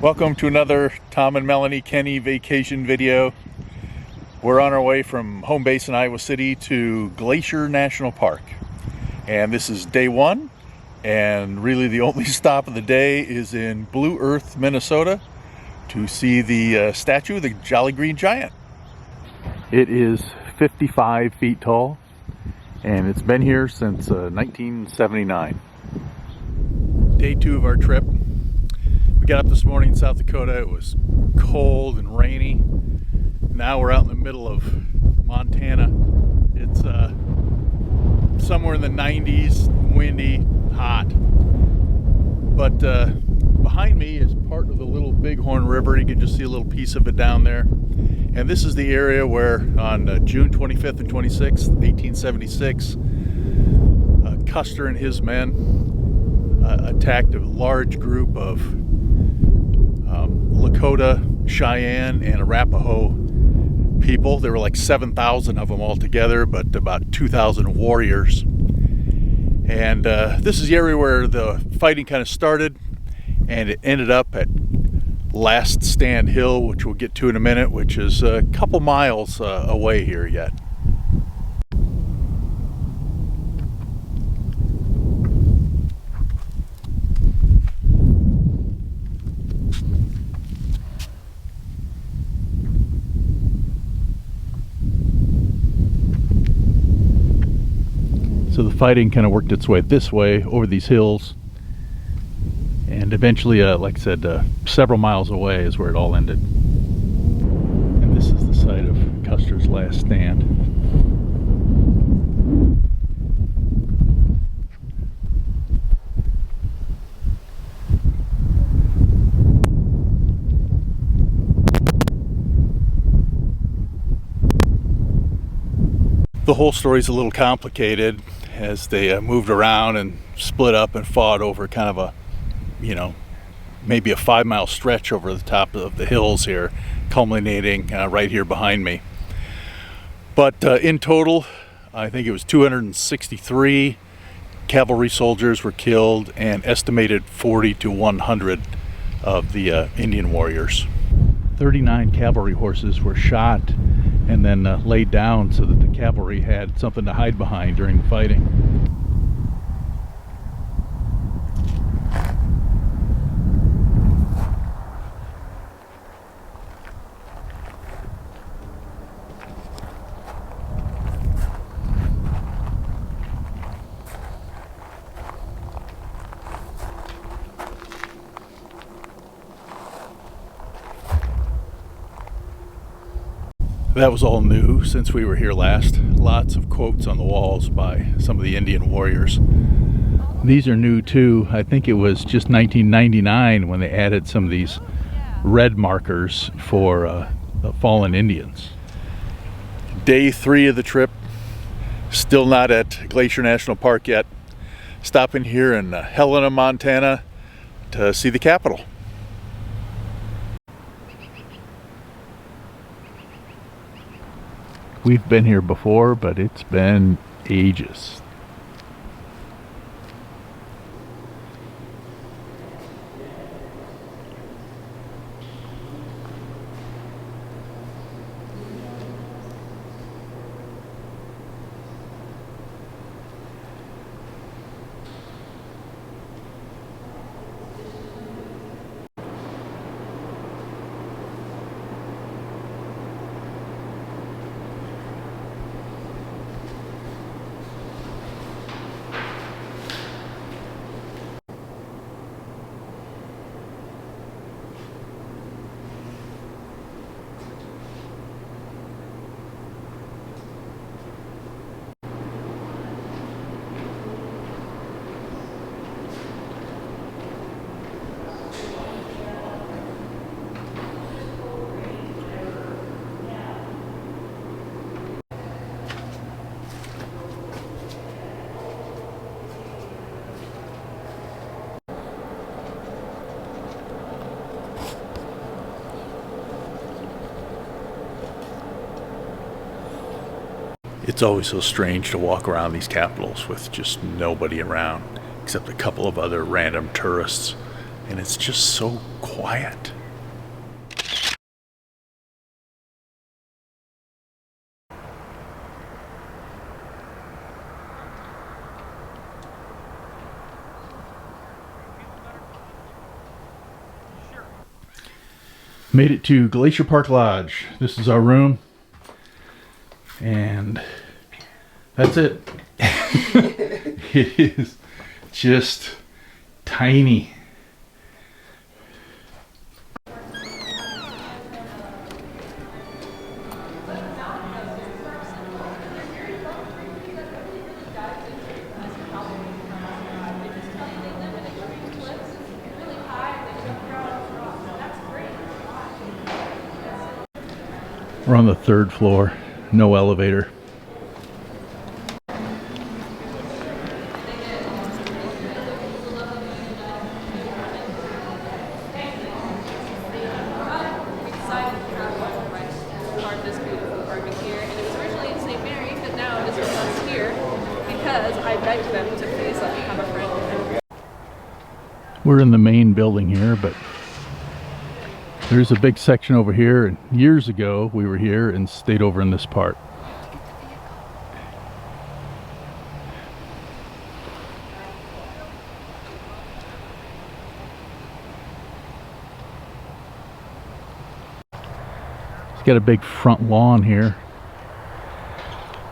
Welcome to another Tom and Melanie Kenney vacation video. We're on our way from home base in Iowa City to Glacier National Park. And this is day one, and really the only stop of the day is in Blue Earth, Minnesota to see the statue of the Jolly Green Giant. It is 55 feet tall, and it's been here since 1979. Day two of our trip. We got up this morning in South Dakota. It was cold and rainy. Now we're out in the middle of Montana. It's somewhere in the 90s, windy, hot. But behind me is part of the little Bighorn River. You can just see a little piece of it down there. And this is the area where on June 25th and 26th, 1876, Custer and his men attacked a large group of Lakota, Cheyenne, and Arapaho people. There were like 7,000 of them altogether, but about 2,000 warriors. And this is the area where the fighting kind of started, and it ended up at Last Stand Hill, which we'll get to in a minute, which is a couple miles away here yet. So the fighting kind of worked its way this way over these hills, and eventually, like I said, several miles away is where it all ended. And this is the site of Custer's last stand. The whole story's a little complicated, as they moved around and split up and fought over kind of a, maybe a 5-mile stretch over the top of the hills here, culminating right here behind me. But in total, I think it was 263 cavalry soldiers were killed, and estimated 40 to 100 of the Indian warriors. 39 cavalry horses were shot and then laid down so that the cavalry had something to hide behind during the fighting. That was all new since we were here last. Lots of quotes on the walls by some of the Indian warriors. These are new too. I think it was just 1999 when they added some of these red markers for the fallen Indians. Day 3 of the trip. Still not at Glacier National Park yet. Stopping here in Helena, Montana to see the Capitol. We've been here before, but it's been ages. It's always so strange to walk around these capitals with just nobody around, except a couple of other random tourists and it's just so quiet. Made it to Glacier Park Lodge. This is our room, and that's it. It is just tiny. We're on the 3rd floor, no elevator. We're in the main building here, but there's a big section over here, and years ago we were here and stayed over in this part. It's got a big front lawn here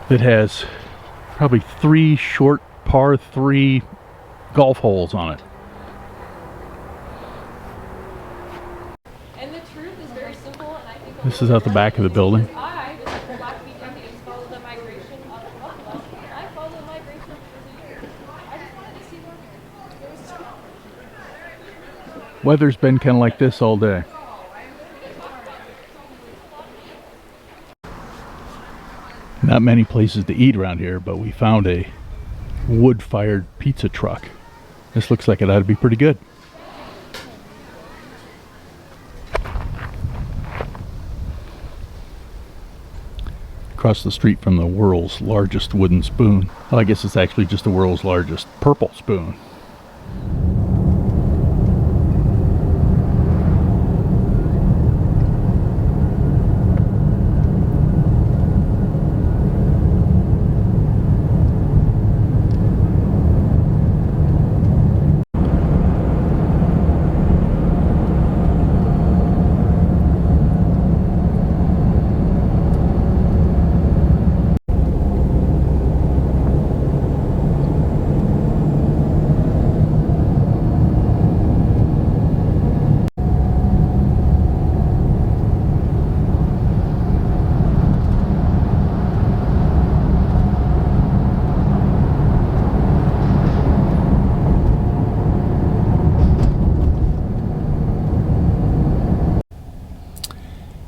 that has probably 3 short par 3 golf holes on it. This is out the back of the building. Weather's been kind of like this all day. Not many places to eat around here, but we found a wood-fired pizza truck. This looks like it ought to be pretty good. Across the street from the world's largest wooden spoon. Well, I guess it's actually just the world's largest purple spoon.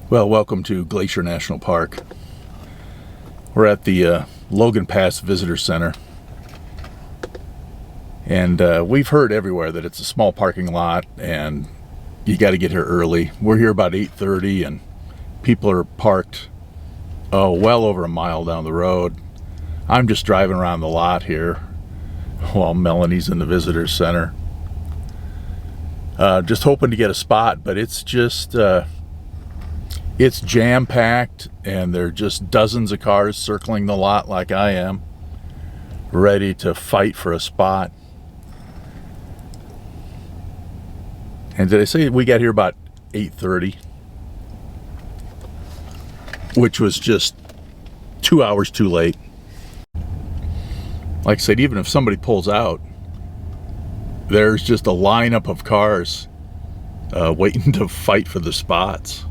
Well, welcome to Glacier National Park. We're at the Logan Pass Visitor Center. And we've heard everywhere that it's a small parking lot and you got to get here early. We're here about 8:30 and people are parked well over a mile down the road. I'm just driving around the lot here while Melanie's in the Visitor Center. Just hoping to get a spot, but it's just... it's jam-packed, and there are just dozens of cars circling the lot like I am, ready to fight for a spot. And did I say we got here about 8:30? Which was just 2 hours too late. Like I said, even if somebody pulls out, there's just a lineup of cars waiting to fight for the spots.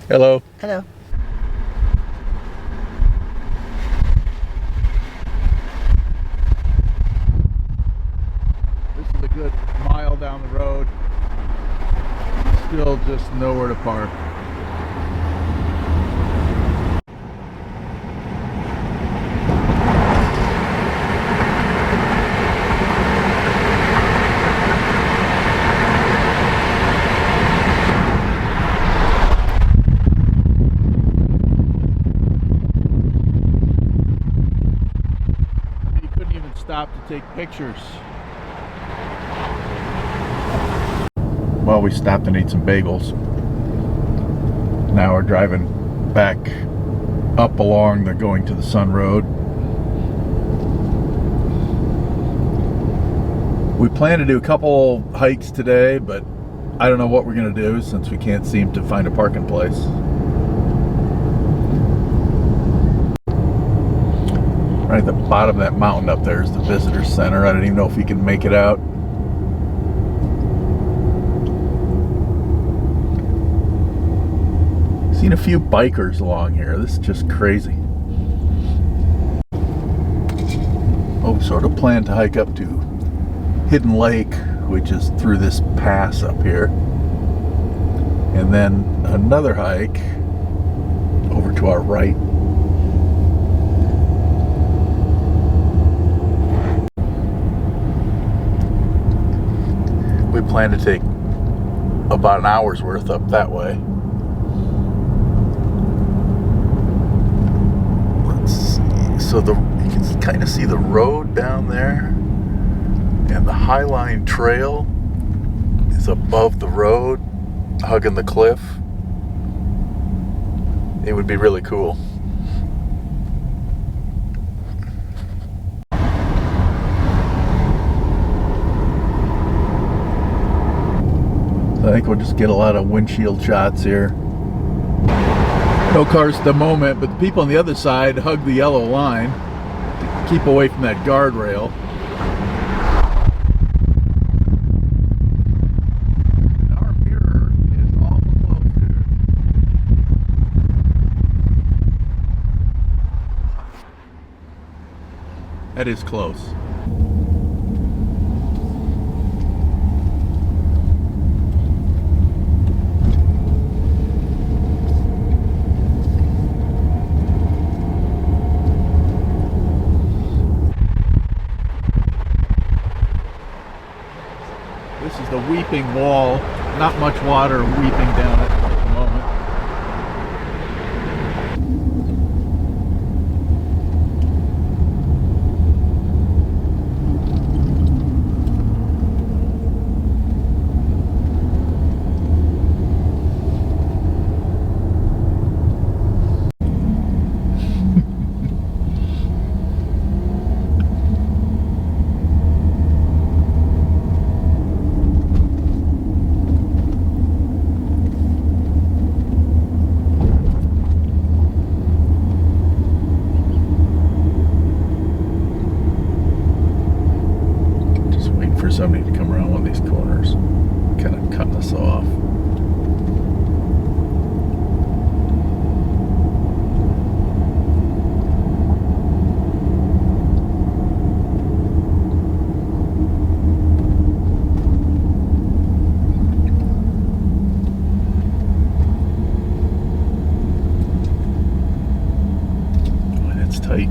Hello. Hello. This is a good mile down the road. Still just nowhere to park. stop to take pictures. Well, we stopped and ate some bagels. Now we're driving back up along the Going to the Sun Road. We plan to do a couple hikes today, but I don't know what we're going to do since we can't seem to find a parking place. Right at the bottom of that mountain up there is the visitor center. I don't even know if we can make it out. Seen a few bikers along here. This is just crazy. Oh, we sort of planned to hike up to Hidden Lake, which is through this pass up here. And then another hike over to our right. We plan to take about an hour's worth up that way. Let's see. So you can kind of see the road down there, and the Highline trail is above the road, hugging the cliff. It would be really cool. I think we'll just get a lot of windshield shots here. No cars at the moment, but the people on the other side hug the yellow line to keep away from that guardrail. And our mirror is awful close here. That is close. This is the Weeping Wall. Not much water weeping down it at the moment. Somebody to come around one of these corners, kind of cut us off. Boy, that's tight.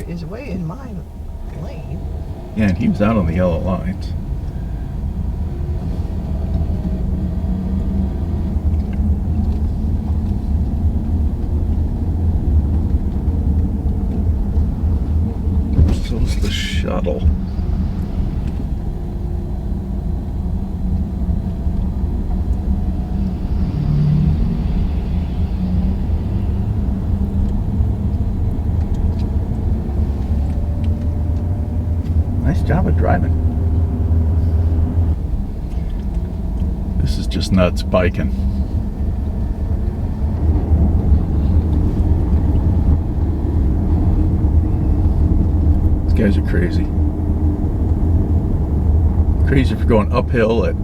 Is way in my lane. Yeah, and he was out on the yellow lines. So's the shuttle. Nice job of driving. This is just nuts biking. These guys are crazy. Crazy for going uphill at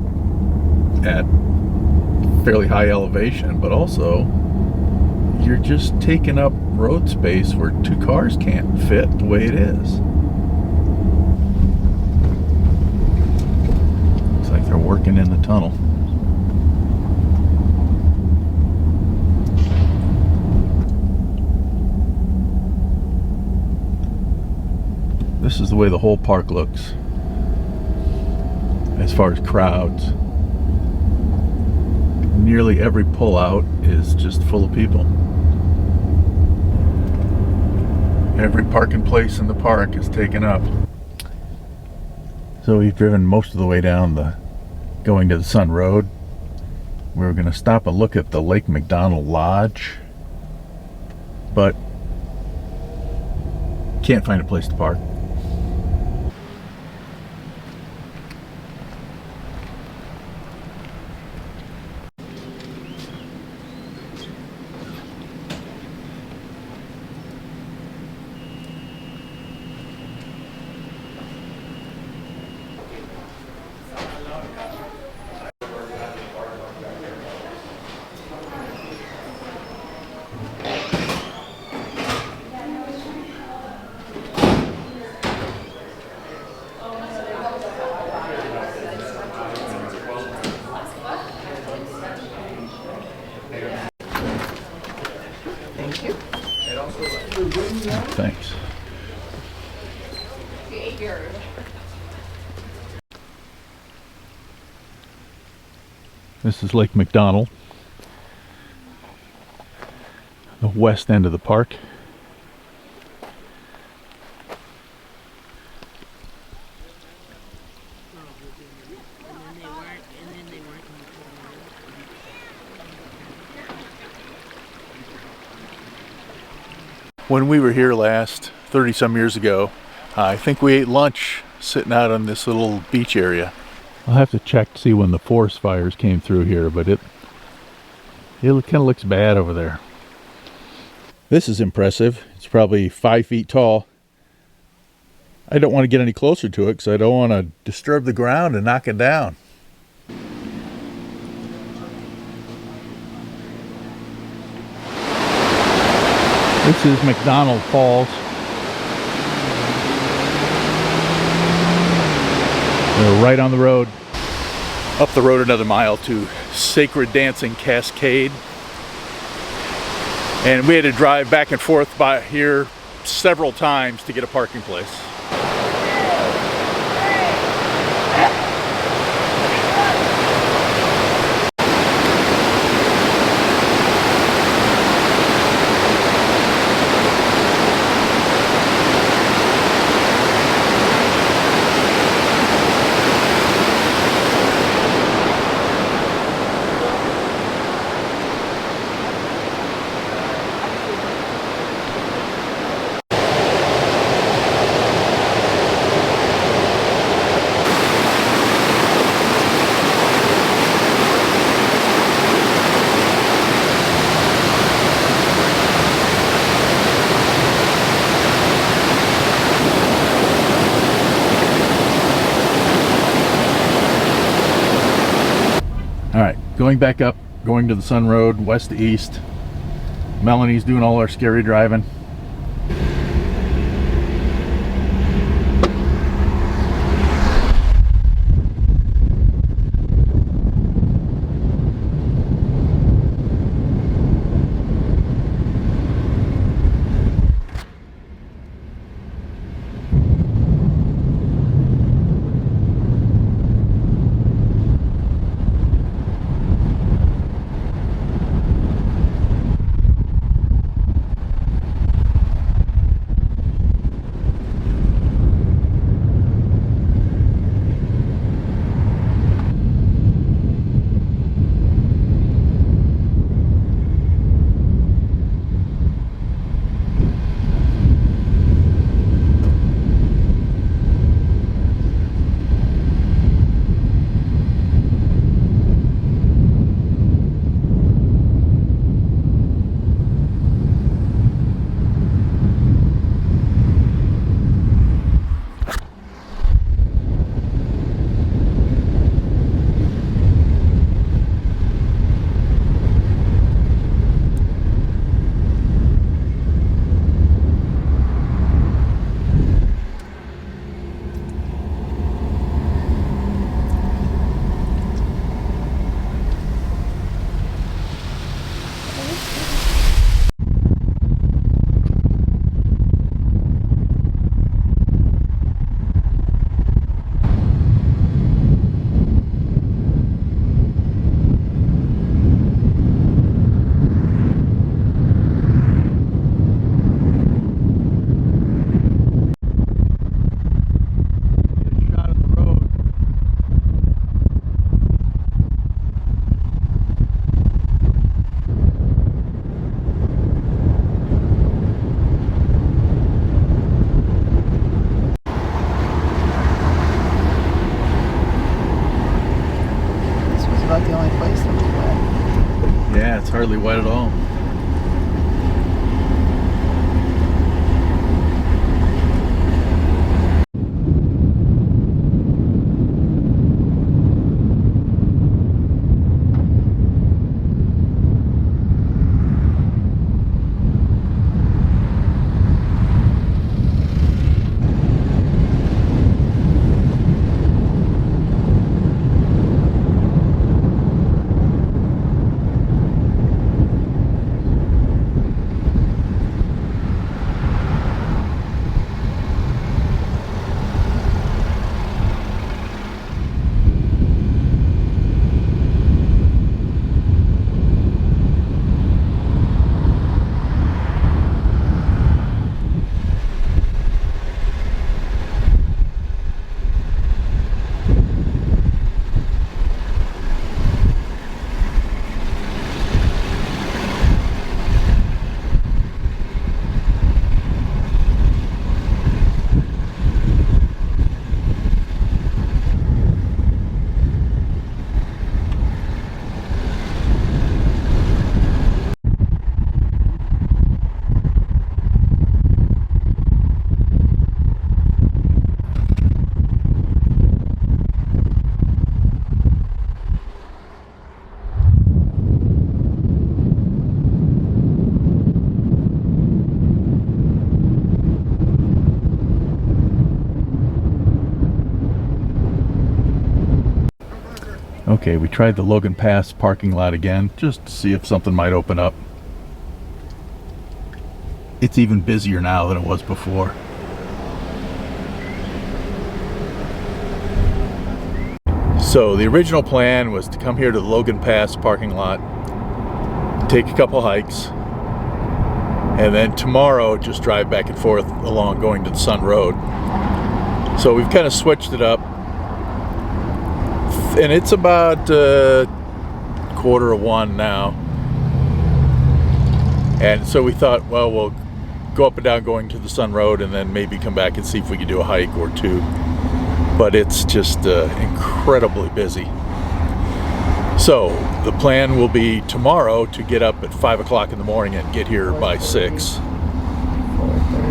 fairly high elevation, but also you're just taking up road space where two cars can't fit the way it is. They're working in the tunnel. This is the way the whole park looks as far as crowds. Nearly every pullout is just full of people. Every parking place in the park is taken up. So we've driven most of the way down going to the Sun Road. We're going to stop and look at the Lake McDonald Lodge, but can't find a place to park. Thank you. Thanks. This is Lake McDonald, the west end of the park. When we were here last, 30 some years ago, I think we ate lunch sitting out on this little beach area. I'll have to check to see when the forest fires came through here, but it kind of looks bad over there. This is impressive. It's probably 5 feet tall. I don't want to get any closer to it because I don't want to disturb the ground and knock it down. This is McDonald Falls. They're right on the road. Up the road another mile to Sacred Dancing Cascade. And we had to drive back and forth by here several times to get a parking place. Going back up, going to the Sun Road, west to east. Melanie's doing all our scary driving. hardly wet at all. Okay, we tried the Logan Pass parking lot again, just to see if something might open up. It's even busier now than it was before. So the original plan was to come here to the Logan Pass parking lot, take a couple hikes, and then tomorrow just drive back and forth along going to the Sun Road. So we've kind of switched it up. And it's about 1:15 now. And so we thought, well, we'll go up and down going to the Sun Road and then maybe come back and see if we can do a hike or two. But it's just incredibly busy. So the plan will be tomorrow to get up at 5 o'clock in the morning and get here by 6. 4:30.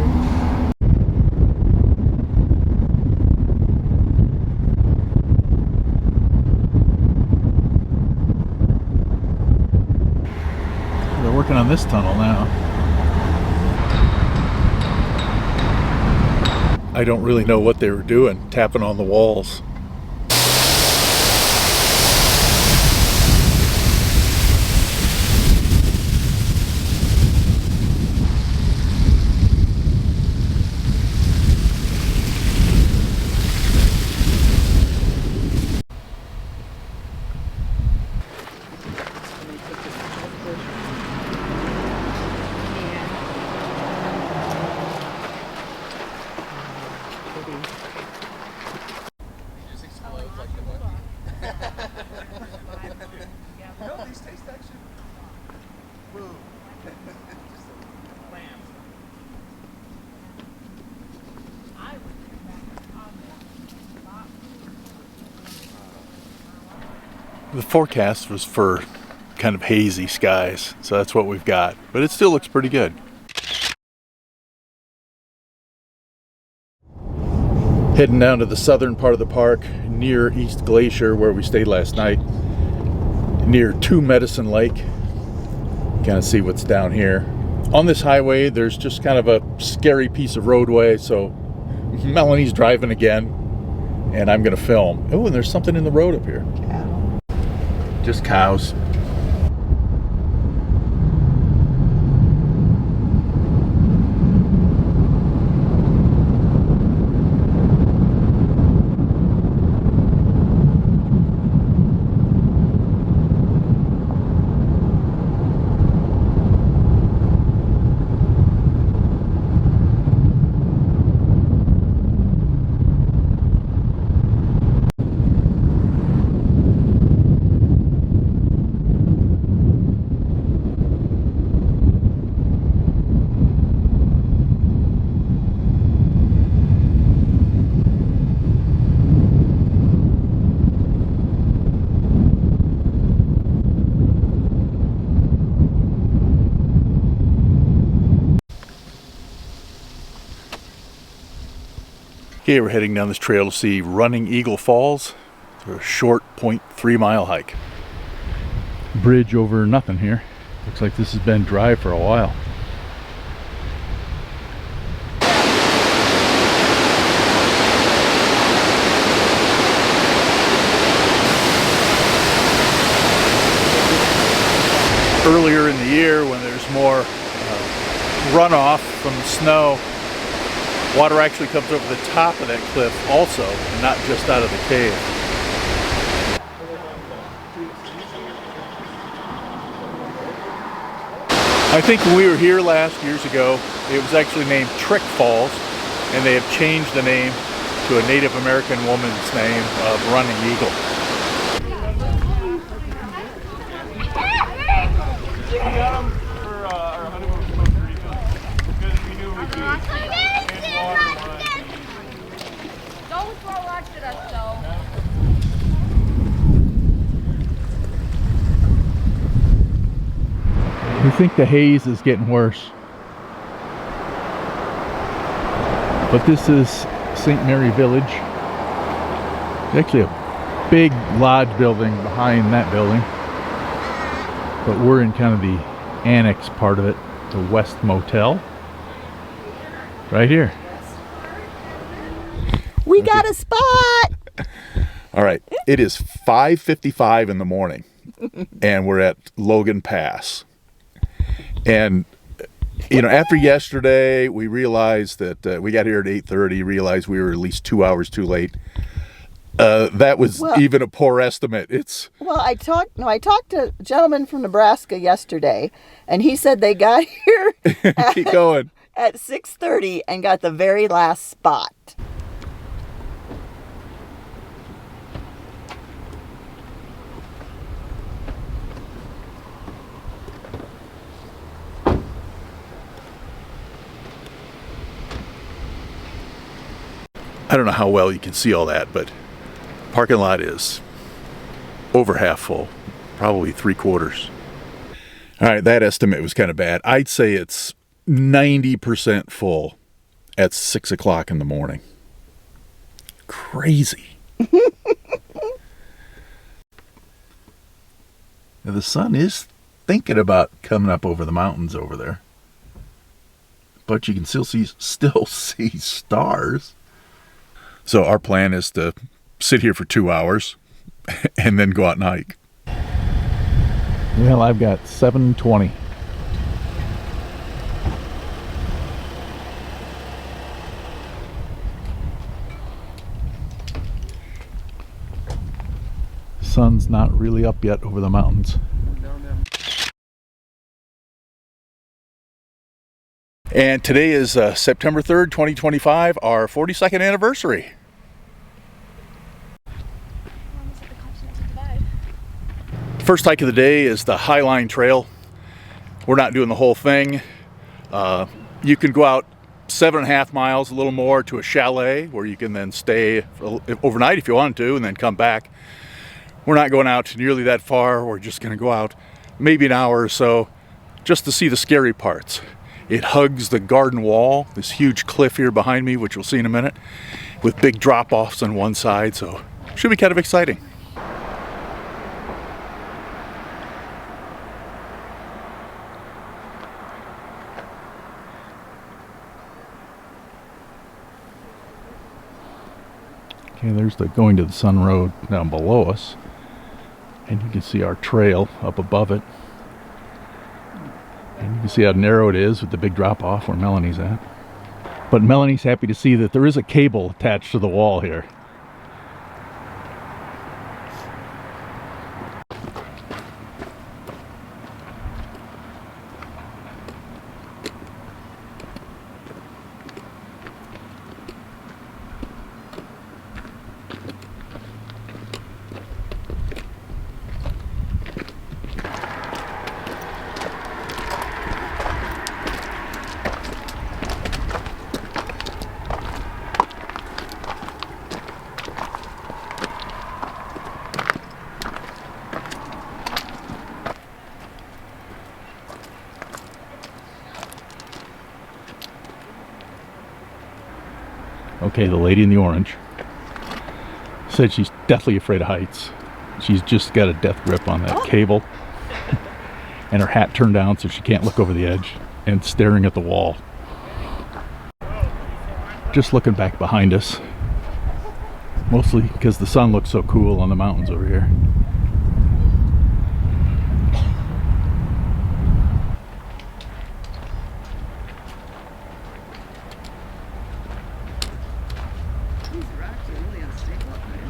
They're working on this tunnel now. I don't really know what they were doing, tapping on the walls. The forecast was for kind of hazy skies, so that's what we've got, but it still looks pretty good. Heading down to the southern part of the park near East Glacier, where we stayed last night, near Two Medicine Lake. Kind of see what's down here. On this highway, there's just kind of a scary piece of roadway, so Melanie's driving again, and I'm gonna film. Oh, and there's something in the road up here. Just cows. Okay, we're heading down this trail to see Running Eagle Falls. It's a short 0.3 mile hike. Bridge over nothing here. Looks like this has been dry for a while. Earlier in the year, when there's more runoff from the snow, water actually comes over the top of that cliff also, and not just out of the cave. I think when we were here years ago, it was actually named Trick Falls, and they have changed the name to a Native American woman's name of Running Eagle. We got them for our honeymoon because we knew we'd be in water. Don't throw rocks at us, though. We think the haze is getting worse. But this is St. Mary Village. There's actually a big lodge building behind that building. But we're in kind of the annex part of it, the West Motel. Right here. We got a spot! All right, it is 5:55 in the morning, and we're at Logan Pass. And, you know, after yesterday, we realized that we got here at 8:30, realized we were at least 2 hours too late. That was even a poor estimate. Well, I talked to a gentleman from Nebraska yesterday, and he said they got here Keep going. at 6:30 and got the very last spot. I don't know how well you can see all that, but parking lot is over half full, probably 3/4. All right, that estimate was kind of bad. I'd say it's 90% full at 6 o'clock in the morning. Crazy. Now, the sun is thinking about coming up over the mountains over there, but you can still see stars. So our plan is to sit here for 2 hours and then go out and hike. Well, I've got 7:20. Sun's not really up yet over the mountains. And today is September 3rd, 2025, our 42nd anniversary. First hike of the day is the Highline Trail. We're not doing the whole thing. You can go out 7.5 miles, a little more, to a chalet where you can then stay overnight if you want to and then come back. We're not going out nearly that far. We're just going to go out maybe an hour or so just to see the scary parts. It hugs the garden wall, this huge cliff here behind me, which we'll see in a minute, with big drop-offs on one side, so should be kind of exciting. Okay, there's the going to the sun road down below us, and you can see our trail up above it. And you can see how narrow it is with the big drop off where Melanie's at. But Melanie's happy to see that there is a cable attached to the wall here. Okay, the lady in the orange said she's deathly afraid of heights. She's just got a death grip on that cable. And her hat turned down so she can't look over the edge and staring at the wall. Just looking back behind us. Mostly because the sun looks so cool on the mountains over here. These rocks are really unstable up there.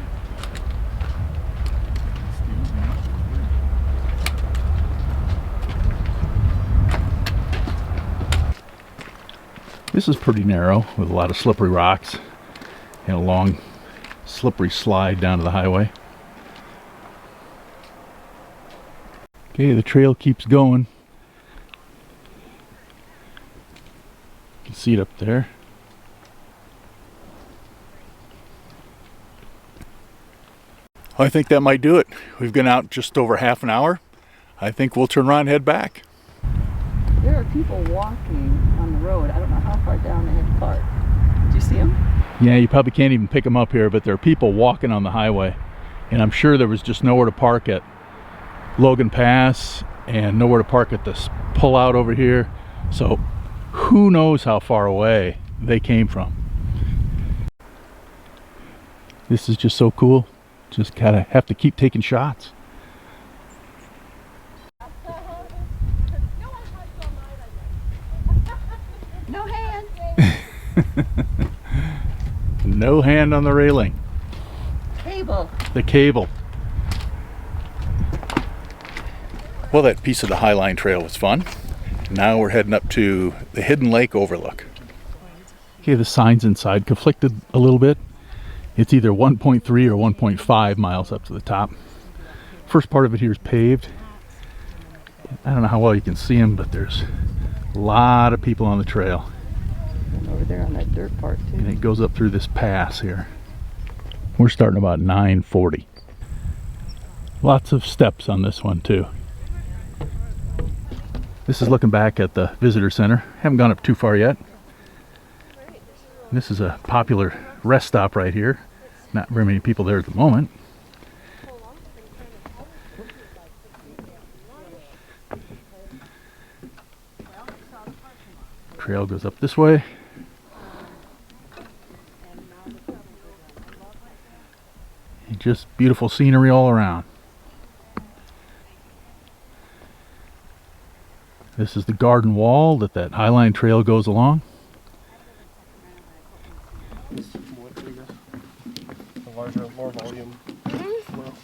This is pretty narrow with a lot of slippery rocks and a long slippery slide down to the highway. Okay, the trail keeps going. You can see it up there. I think that might do it. We've been out just over half an hour. I think we'll turn around and head back. There are people walking on the road. I don't know how far down they had parked. Did you see them? Yeah, you probably can't even pick them up here, but there are people walking on the highway. And I'm sure there was just nowhere to park at Logan Pass and nowhere to park at this pullout over here. So who knows how far away they came from. This is just so cool. Just gotta have to keep taking shots. No hand. No hand on the railing. Cable. The cable. Well, that piece of the Highline trail was fun. Now we're heading up to the Hidden Lake overlook. Okay, the signs inside conflicted a little bit. It's either 1.3 or 1.5 miles up to the top. First part of it here is paved. I don't know how well you can see them, but there's a lot of people on the trail. And over there on that dirt part too. And it goes up through this pass here. We're starting about 9:40. Lots of steps on this one too. This is looking back at the visitor center. Haven't gone up too far yet. This is a popular rest stop right here. Not very many people there at the moment. Trail goes up this way. And just beautiful scenery all around. This is the garden wall that Highline trail goes along. A larger, more volume. Well,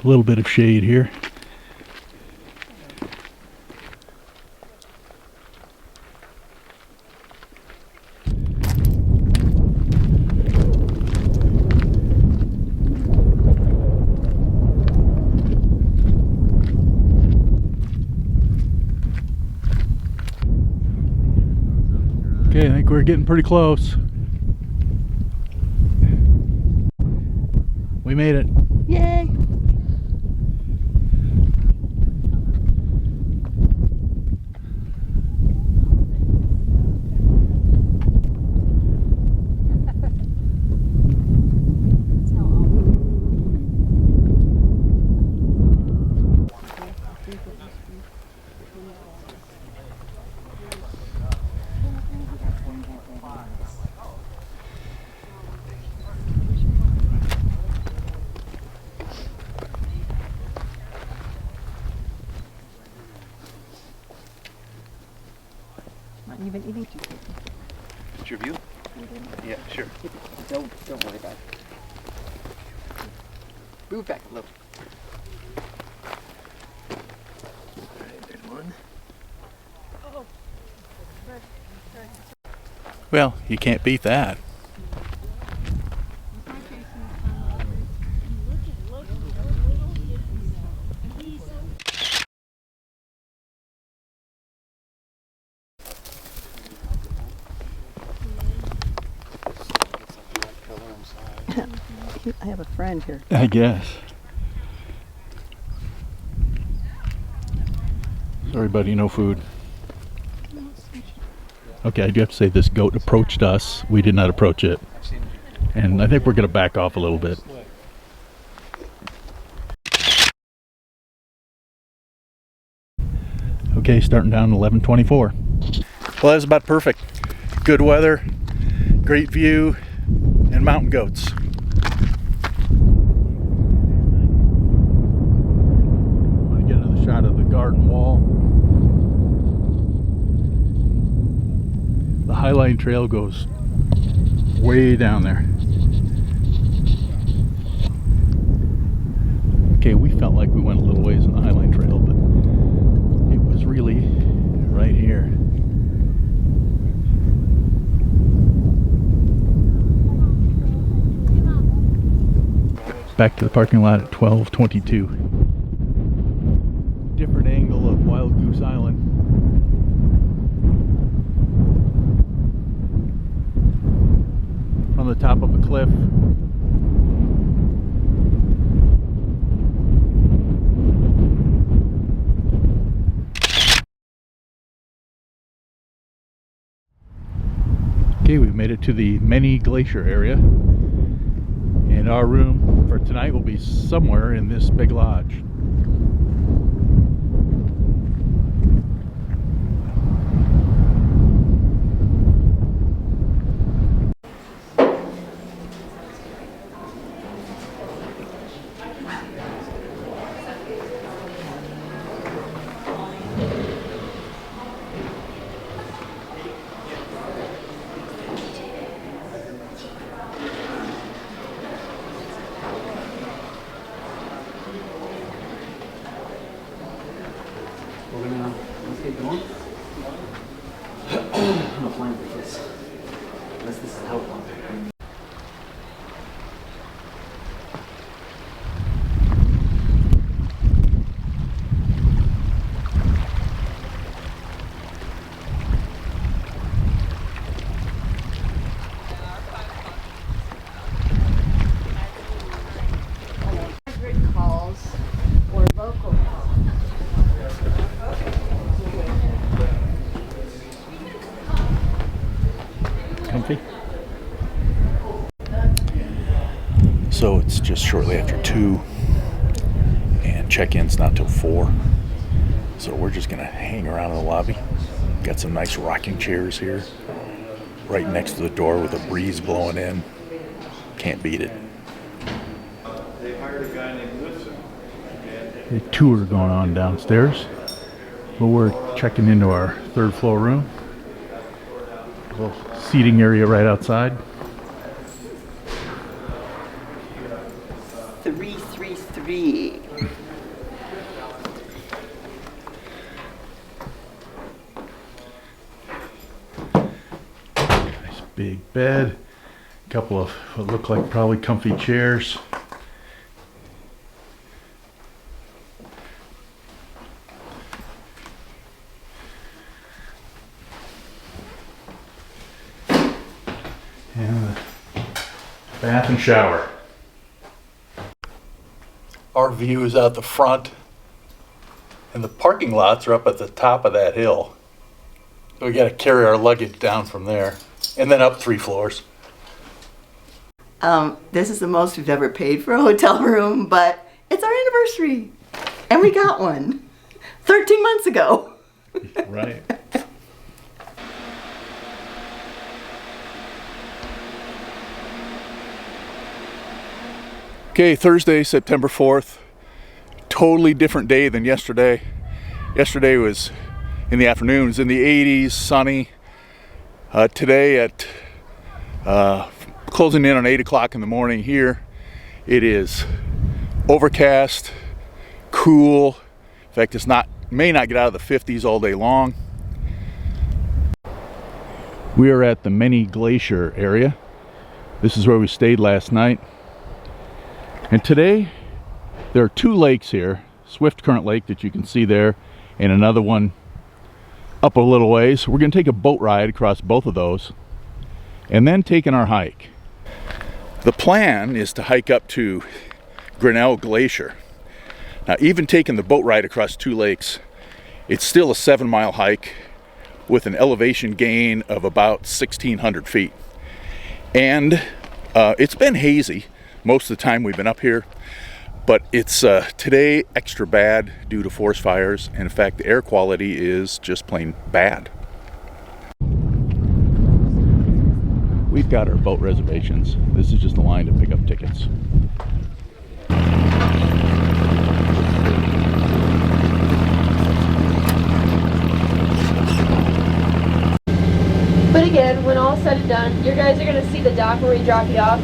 A little bit of shade here. Okay, I think we're getting pretty close. We made it. Yay! Not even eating too quickly. It's your view? Yeah, sure. Don't worry about it. Move back a little. Alright, good one. Well, you can't beat that. I have a friend here. I guess. Sorry, buddy, no food. Okay, I do have to say this goat approached us. We did not approach it. And I think we're going to back off a little bit. Okay, starting down 11:24. Well, that was about perfect. Good weather, great view, and mountain goats. Want to get another shot of the garden wall. The Highline trail goes way down there. Okay, we felt like we went a little ways on the Highline trail, but it was really right here. Back to the parking lot at 12:22. Different angle of Wild Goose Island. From the top of a cliff. Okay, we've made it to the Many Glacier area, and our room for tonight will be somewhere in this big lodge. Let's get going. I'm not flying with this. Unless this is how it wants. Calls or local calls. Comfy. So it's just shortly after 2 and check-in's not till 4. So we're just gonna hang around in the lobby. Got some nice rocking chairs here. Right next to the door with a breeze blowing in. Can't beat it. A tour going on downstairs. But we're checking into our 3rd floor room. A little seating area right outside. 333. Nice big bed. A couple of what look like probably comfy chairs. And the bath and shower. Our view is out the front, and the parking lots are up at the top of that hill. So we got to carry our luggage down from there, and then up 3 floors. This is the most we've ever paid for a hotel room, but it's our anniversary, and we got one 13 months ago. Right. Okay, Thursday, September 4th. Totally different day than yesterday. Yesterday was in the afternoon, it was in the 80s, sunny. Today at closing in on 8 o'clock in the morning here, it is overcast, cool. In fact, it's may not get out of the 50s all day long. We are at the Many Glacier area. This is where we stayed last night. And today there are 2 lakes here. Swift Current Lake that you can see there, and another one up a little ways. We're going to take a boat ride across both of those and then take in our hike. The plan is to hike up to Grinnell Glacier. Now, even taking the boat ride across 2 lakes, it's still a 7-mile hike with an elevation gain of about 1,600 feet. And it's been hazy most of the time we've been up here, but it's today extra bad due to forest fires, and in fact the air quality is just plain bad. We've got our boat reservations. This is just a line to pick up tickets. But again, when all's said and done, you guys are going to see the dock where we drop you off.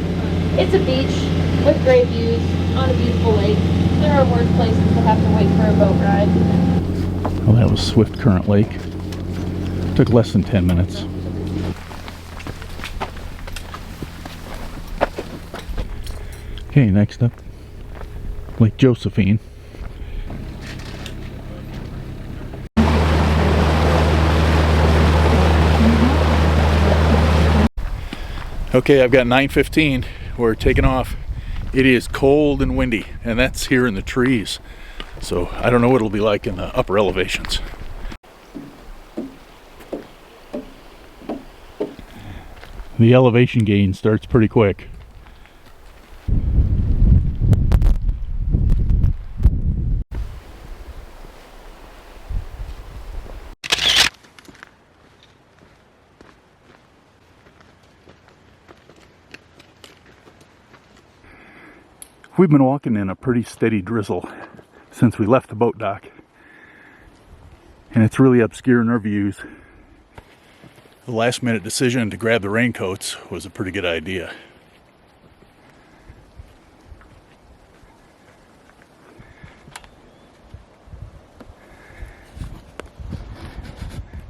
It's a beach with great views on a beautiful lake. There are worse places to have to wait for a boat ride. Well, that was Swift Current Lake. Took less than 10 minutes. Okay, next up, Lake Josephine. Okay, I've got 9:15. We're taking off. It is cold and windy, and that's here in the trees. So I don't know what it'll be like in the upper elevations. The elevation gain starts pretty quick. We've been walking in a pretty steady drizzle since we left the boat dock, and it's really obscuring our views. The last minute decision to grab the raincoats was a pretty good idea.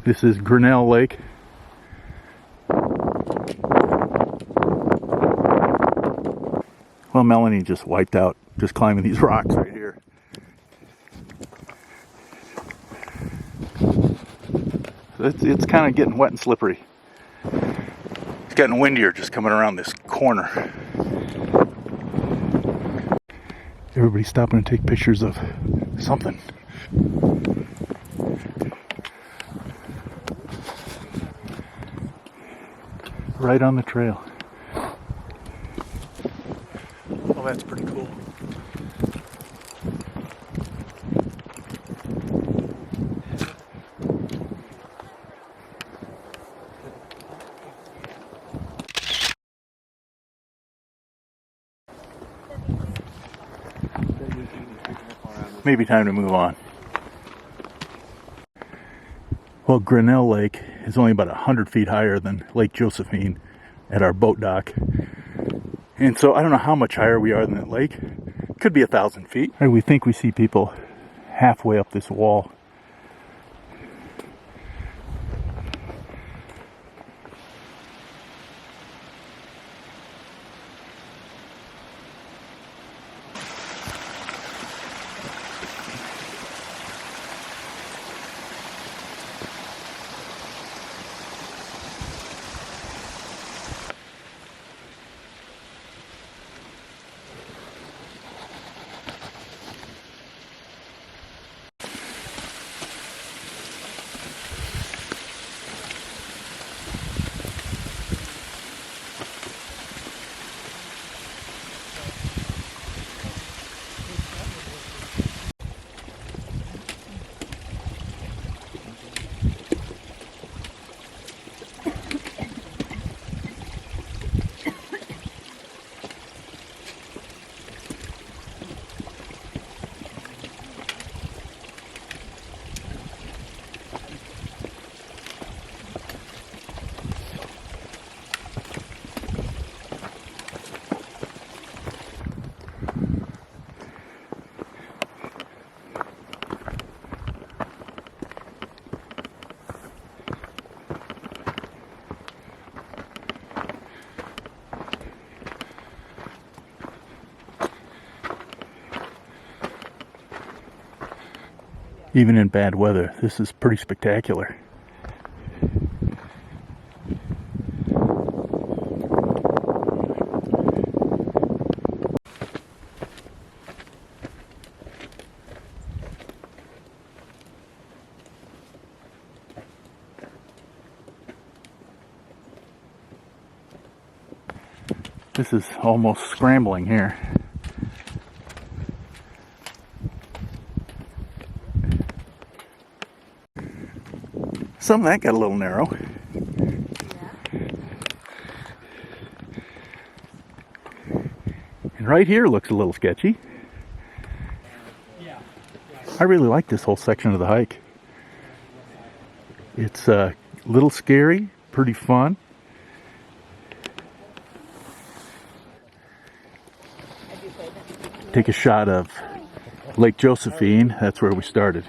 This is Grinnell Lake. Well, Melanie just wiped out just climbing these rocks right here. It's kind of getting wet and slippery. It's getting windier just coming around this corner. Everybody's stopping to take pictures of something. Right on the trail. Oh, that's pretty cool. Maybe time to move on. Well, Grinnell Lake is only about 100 feet higher than Lake Josephine at our boat dock. And so I don't know how much higher we are than that lake. Could be 1,000 feet. We think we see people halfway up this wall. Even in bad weather, this is pretty spectacular. This is almost scrambling here. Some of that got a little narrow. And right here looks a little sketchy. I really like this whole section of the hike. It's a little scary, pretty fun. Take a shot of Lake Josephine. That's where we started.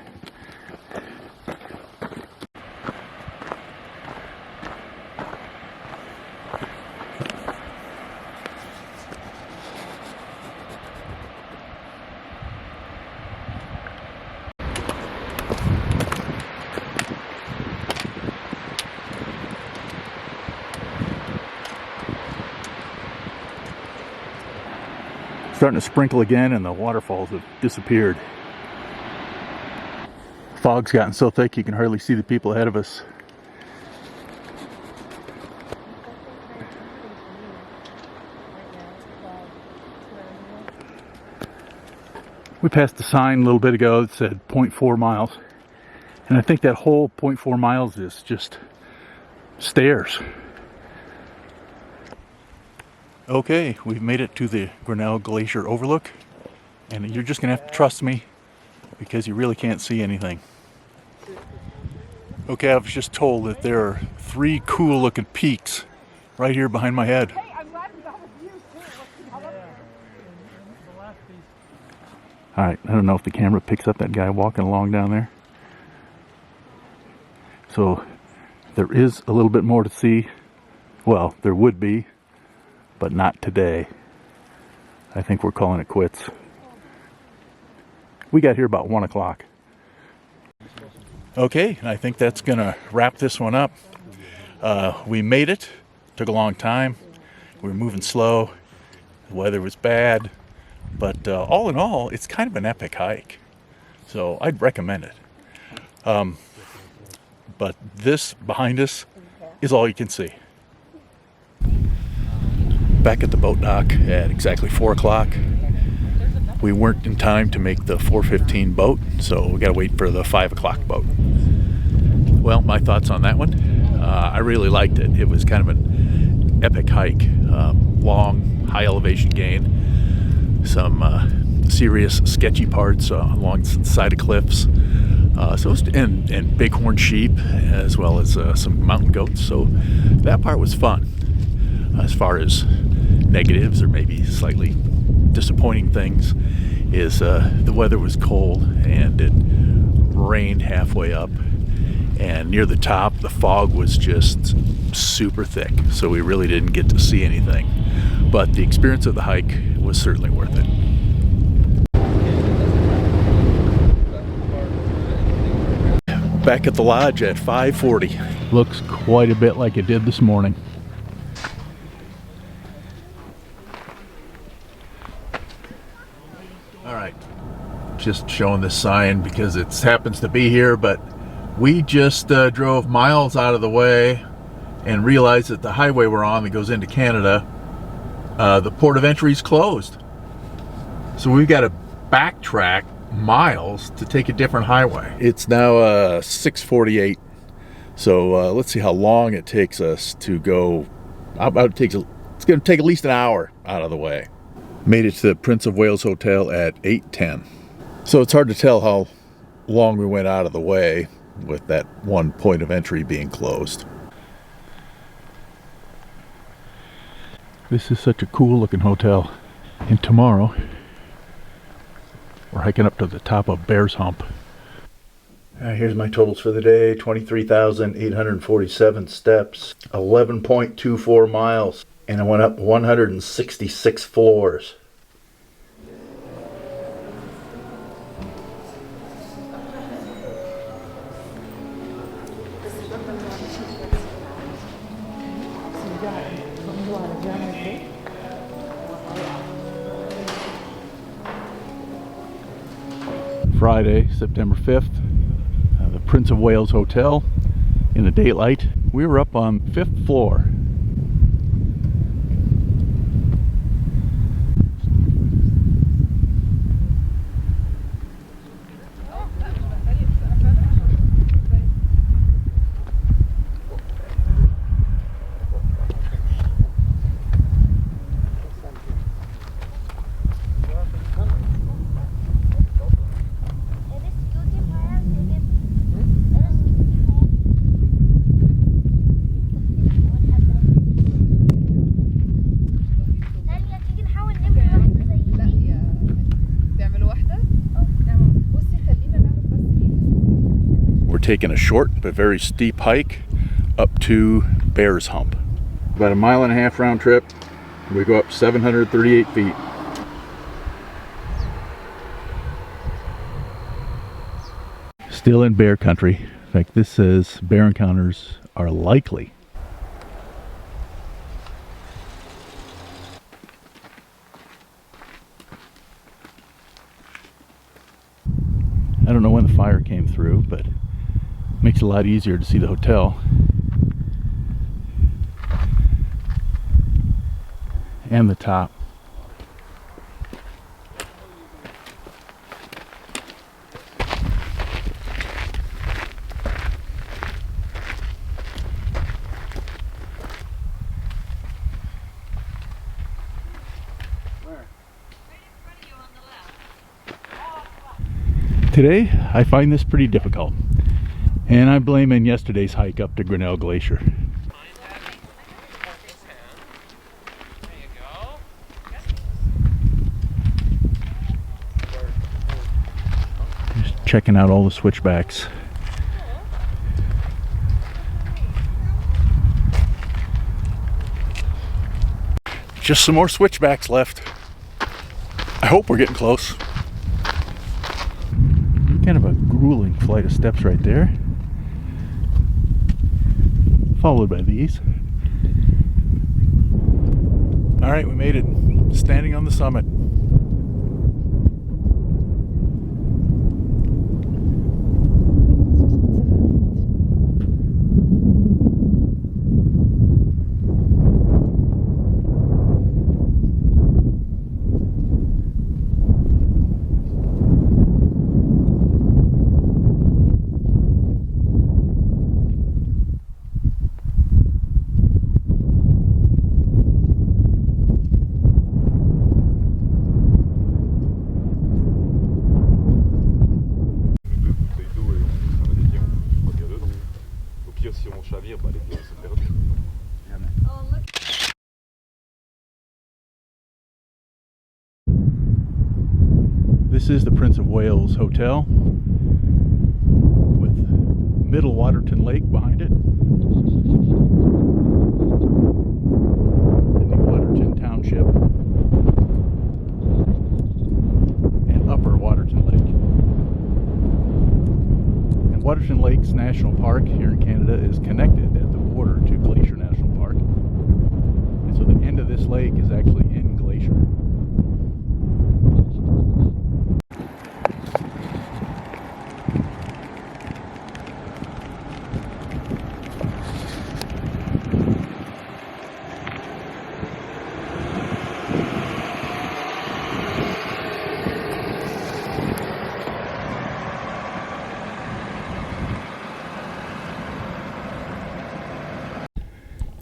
Starting to sprinkle again, and the waterfalls have disappeared. Fog's gotten so thick you can hardly see the people ahead of us. We passed a sign a little bit ago that said 0.4 miles, and I think that whole 0.4 miles is just stairs. Okay, we've made it to the Grinnell Glacier Overlook, and you're just gonna have to trust me because you really can't see anything. Okay, I was just told that there are 3 cool looking peaks right here behind my head. Alright, I don't know if the camera picks up that guy walking along down there. So there is a little bit more to see. Well, there would be, but not today. I think we're calling it quits. We got here about 1 o'clock. Okay, I think that's gonna wrap this one up. We made it. Took a long time. We were moving slow. The weather was bad. But all in all, it's kind of an epic hike. So I'd recommend it. But this behind us is all you can see. Back at the boat dock at exactly 4 o'clock. We weren't in time to make the 4:15 boat, so we gotta wait for the 5 o'clock boat. Well, my thoughts on that one. I really liked it. It was kind of an epic hike. Long, high elevation gain. Some serious sketchy parts along the side of cliffs. And bighorn sheep, as well as some mountain goats. So that part was fun. As far as negatives or maybe slightly disappointing things is the weather was cold and it rained halfway up, and near the top the fog was just super thick, so we really didn't get to see anything, but the experience of the hike was certainly worth it. Back at the lodge at 5:40. Looks quite a bit like it did this morning. Alright, just showing this sign because it happens to be here, but we just drove miles out of the way and realized that the highway we're on that goes into Canada, the port of entry is closed. So we've got to backtrack miles to take a different highway. It's now 6:48, so let's see how long it takes us to go. It's going to take at least an hour out of the way. Made it to the Prince of Wales Hotel at 8:10. So it's hard to tell how long we went out of the way with that one point of entry being closed. This is such a cool looking hotel. And tomorrow we're hiking up to the top of Bear's Hump. Here's my totals for the day. 23,847 steps, 11.24 miles, and I went up 166 floors. Friday, September 5th. The Prince of Wales Hotel in the daylight. We were up on 5th floor. Taking a short but very steep hike up to Bear's Hump. About a 1.5 mile round trip. We go up 738 feet. Still in bear country. In fact, this says bear encounters are likely. I don't know when the fire came through, but makes it a lot easier to see the hotel and the top. Today I find this pretty difficult. And I'm blaming yesterday's hike up to Grinnell Glacier. Just checking out all the switchbacks. Just some more switchbacks left. I hope we're getting close. Kind of a grueling flight of steps right there, followed by these. All right, we made it. Standing on the summit. This is the Prince of Wales Hotel with Middle Waterton Lake behind it and the Waterton Township and Upper Waterton Lake. And Waterton Lakes National Park here in Canada is connected at the border to Glacier National Park, and so the end of this lake is actually in Glacier.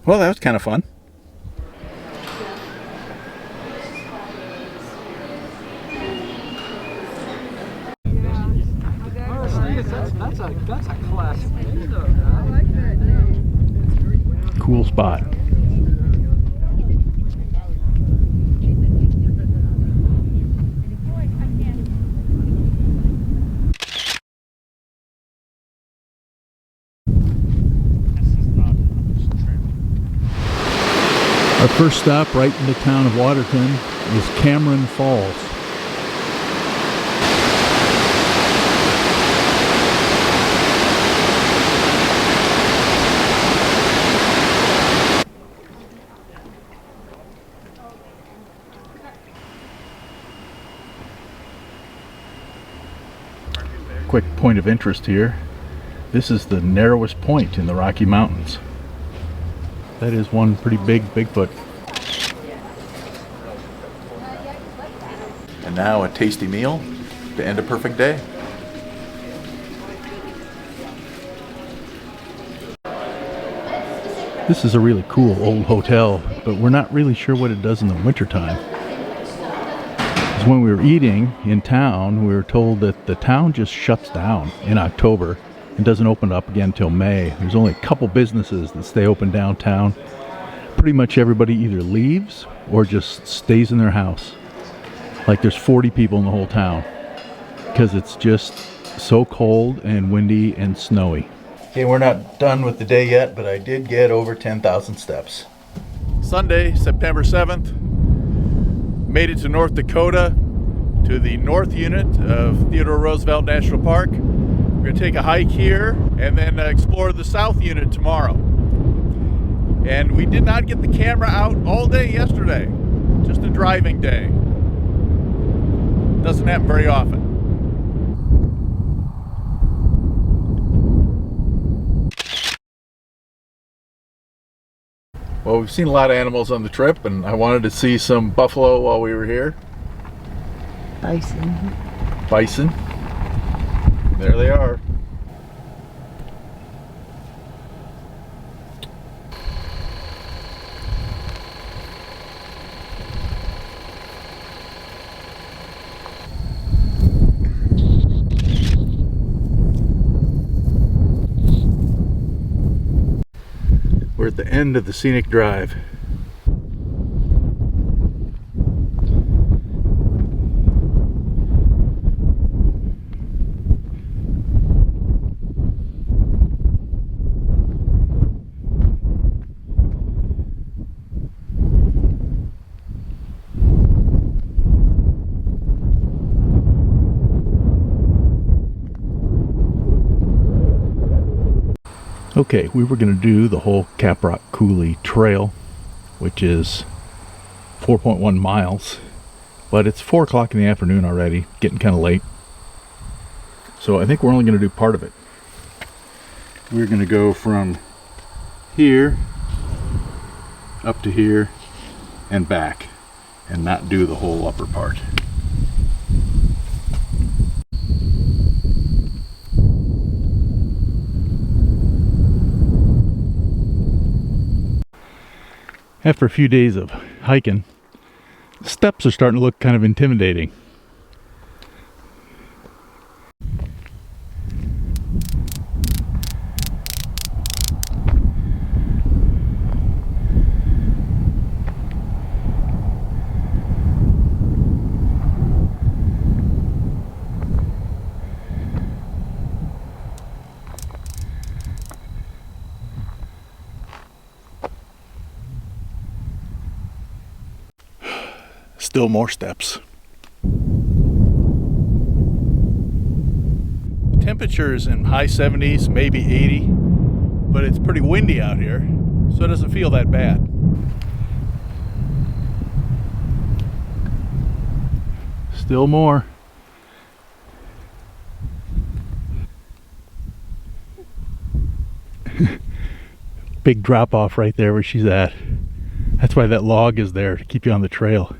Well, that was kind of fun. That's a classic. Cool spot. Our first stop right in the town of Waterton is Cameron Falls. quick point of interest here. This is the narrowest point in the Rocky Mountains. That is one pretty big Bigfoot. And now a tasty meal to end a perfect day. This is a really cool old hotel, but we're not really sure what it does in the wintertime. Because when we were eating in town, we were told that the town just shuts down in October and doesn't open up again until May. There's only a couple businesses that stay open downtown. Pretty much everybody either leaves or just stays in their house. Like there's 40 people in the whole town because it's just so cold and windy and snowy. Okay, we're not done with the day yet, but I did get over 10,000 steps. Sunday, September 7th, made it to North Dakota, to the north unit of Theodore Roosevelt National Park. We're going to take a hike here and then explore the south unit tomorrow. And we did not get the camera out all day yesterday, just a driving day. Doesn't happen very often. Well, we've seen a lot of animals on the trip, and I wanted to see some buffalo while we were here. Bison. Bison. There they are. We're at the end of the scenic drive. Okay, we were going to do the whole Caprock Coulee trail, which is 4.1 miles, but it's 4 o'clock in the afternoon already, getting kind of late. So I think we're only going to do part of it. We're going to go from here up to here and back, and not do the whole upper part. After a few days of hiking, the steps are starting to look kind of intimidating. Still more steps. Temperatures in high 70s, maybe 80, but it's pretty windy out here, so it doesn't feel that bad. Still more. Big drop off right there where she's at. That's why that log is there, to keep you on the trail.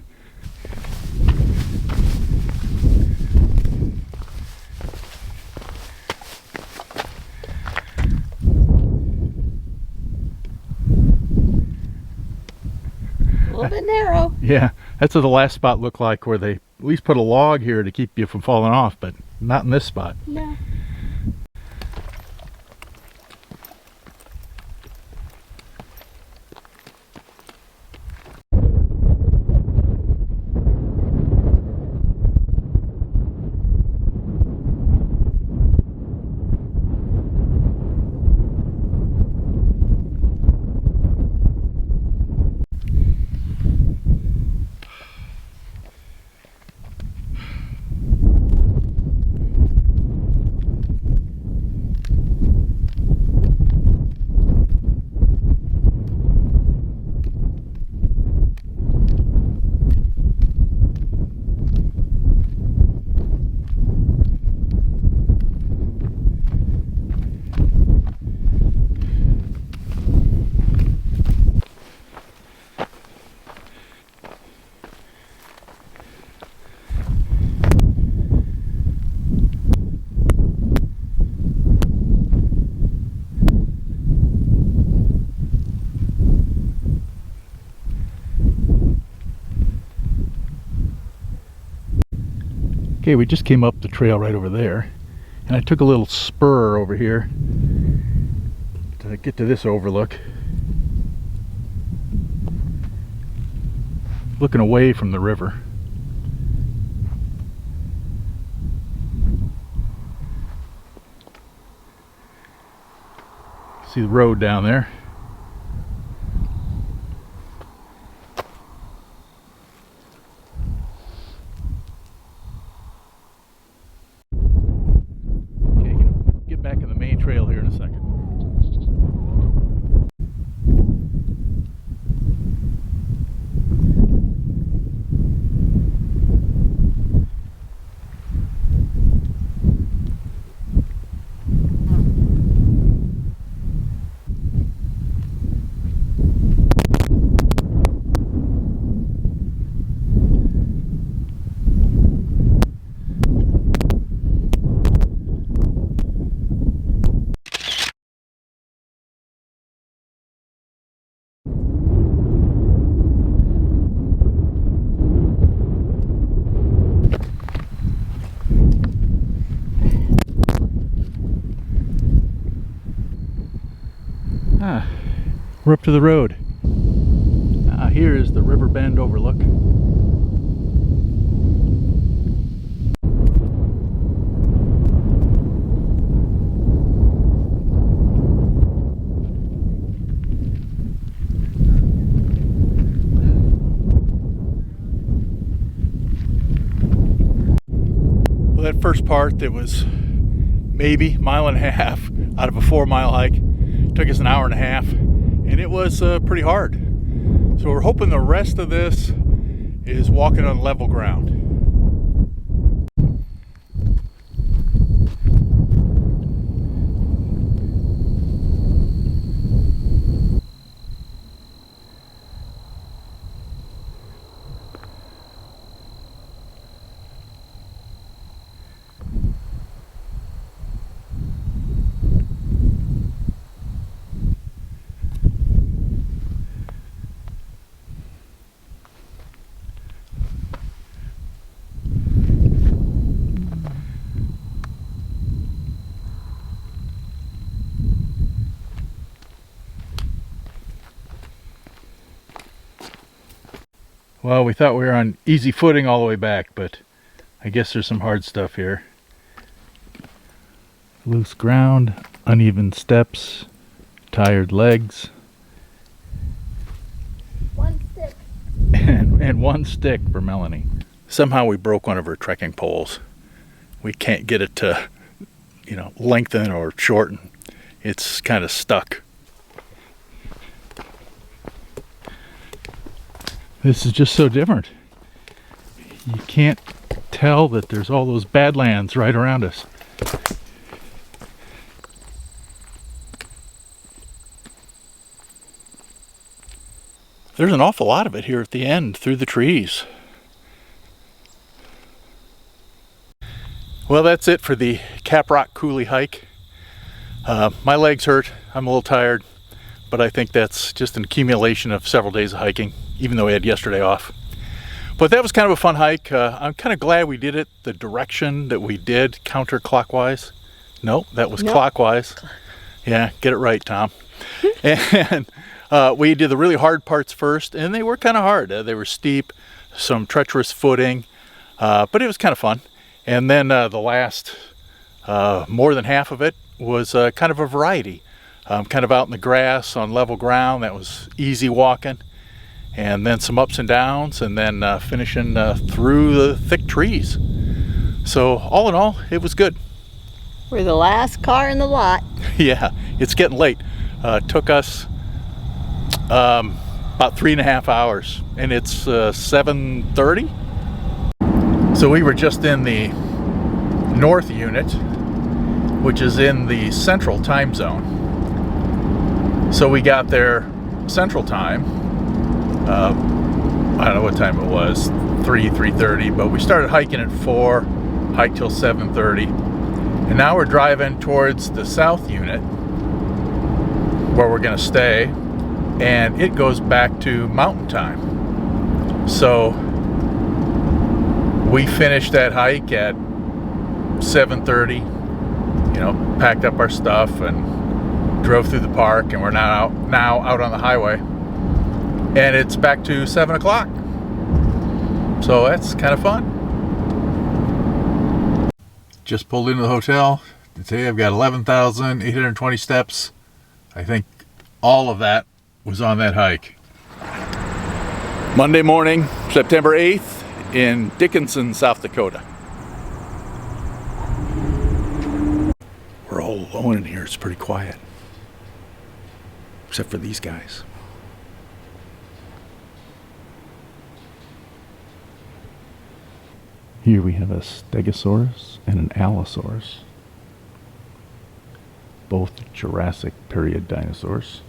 A little bit narrow. Yeah, that's what the last spot looked like, where they at least put a log here to keep you from falling off, but not in this spot. No. Okay, we just came up the trail right over there, and I took a little spur over here to get to this overlook, looking away from the river. See the road down there. Okay, gonna get back in the main trail here in a second. We're up to the road. Here is the River Bend overlook. Well, that first part that was maybe a mile and a half out of a 4-mile hike took us an hour and a half. And it was pretty hard. So we're hoping the rest of this is walking on level ground. Well, we thought we were on easy footing all the way back, but I guess there's some hard stuff here. Loose ground, uneven steps, tired legs. One stick. and one stick for Melanie. Somehow we broke one of her trekking poles. We can't get it to, lengthen or shorten. It's kind of stuck. This is just so different. You can't tell that there's all those Badlands right around us. There's an awful lot of it here at the end, through the trees. Well, that's it for the Caprock Coulee hike. My legs hurt. I'm a little tired, but I think that's just an accumulation of several days of hiking, even though we had yesterday off. But that was kind of a fun hike. I'm kind of glad we did it the direction that we did, counterclockwise. No, that was clockwise. Yeah, get it right, Tom. And we did the really hard parts first, and they were kind of hard. They were steep, some treacherous footing, but it was kind of fun. And then the last, more than half of it was kind of a variety. Kind of out in the grass on level ground. That was easy walking. And then some ups and downs, and then finishing through the thick trees. So all in all, it was good. We're the last car in the lot. Yeah, it's getting late. Took us about 3.5 hours, and it's 7:30. So we were just in the north unit, which is in the central time zone. So we got there central time. I don't know what time it was, 3:30, but we started hiking at 4, hiked till 7:30, and now we're driving towards the south unit where we're going to stay, and it goes back to mountain time. So We finished that hike at 7:30. You know, packed up our stuff and drove through the park, and we're now out on the highway. And it's back to 7 o'clock. So that's kind of fun. Just pulled into the hotel. Today I've got 11,820 steps. I think all of that was on that hike. Monday morning, September 8th in Dickinson, South Dakota. We're all alone in here. It's pretty quiet. Except for these guys. Here we have a Stegosaurus and an Allosaurus. Both Jurassic period dinosaurs,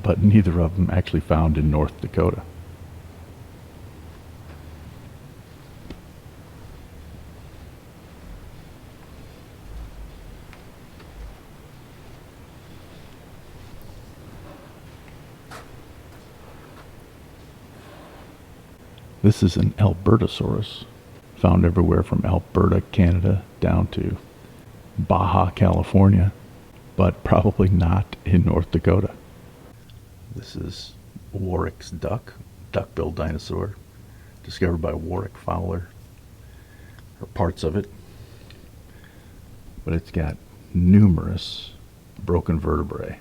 but neither of them actually found in North Dakota. This is an Albertosaurus, found everywhere from Alberta, Canada, down to Baja, California, but probably not in North Dakota. This is Warwick's duck-billed dinosaur, discovered by Warwick Fowler, or parts of it. But it's got numerous broken vertebrae,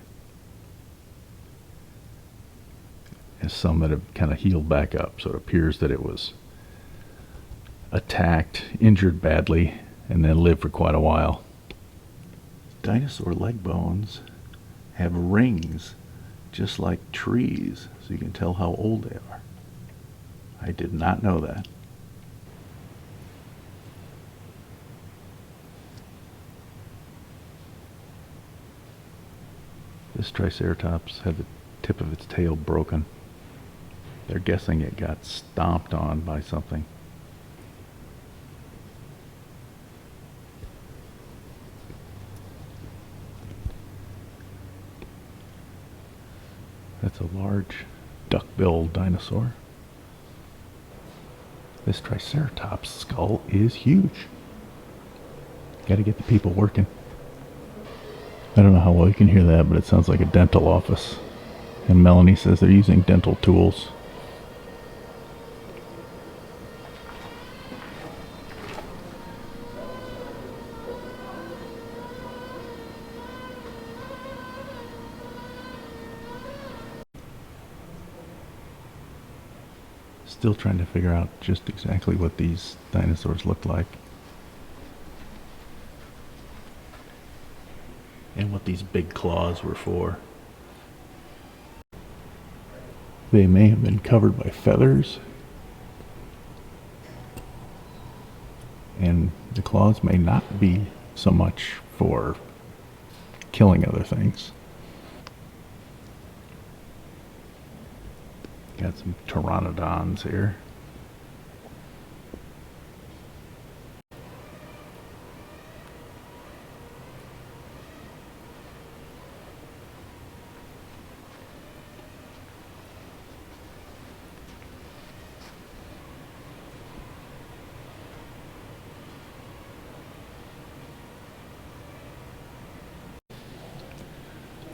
and some that have kind of healed back up, so it appears that it was attacked, injured badly, and then lived for quite a while. Dinosaur leg bones have rings just like trees, so you can tell how old they are. I did not know that. This Triceratops had the tip of its tail broken. They're guessing it got stomped on by something. That's a large duck-billed dinosaur. This Triceratops skull is huge. Gotta get the people working. I don't know how well you can hear that, but it sounds like a dental office. And Melanie says they're using dental tools. Still trying to figure out just exactly what these dinosaurs looked like and what these big claws were for. They may have been covered by feathers, and the claws may not be so much for killing other things. Got some pteranodons here.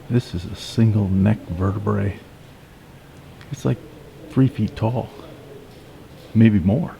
This is a single neck vertebrae. It's like 3 feet tall, maybe more.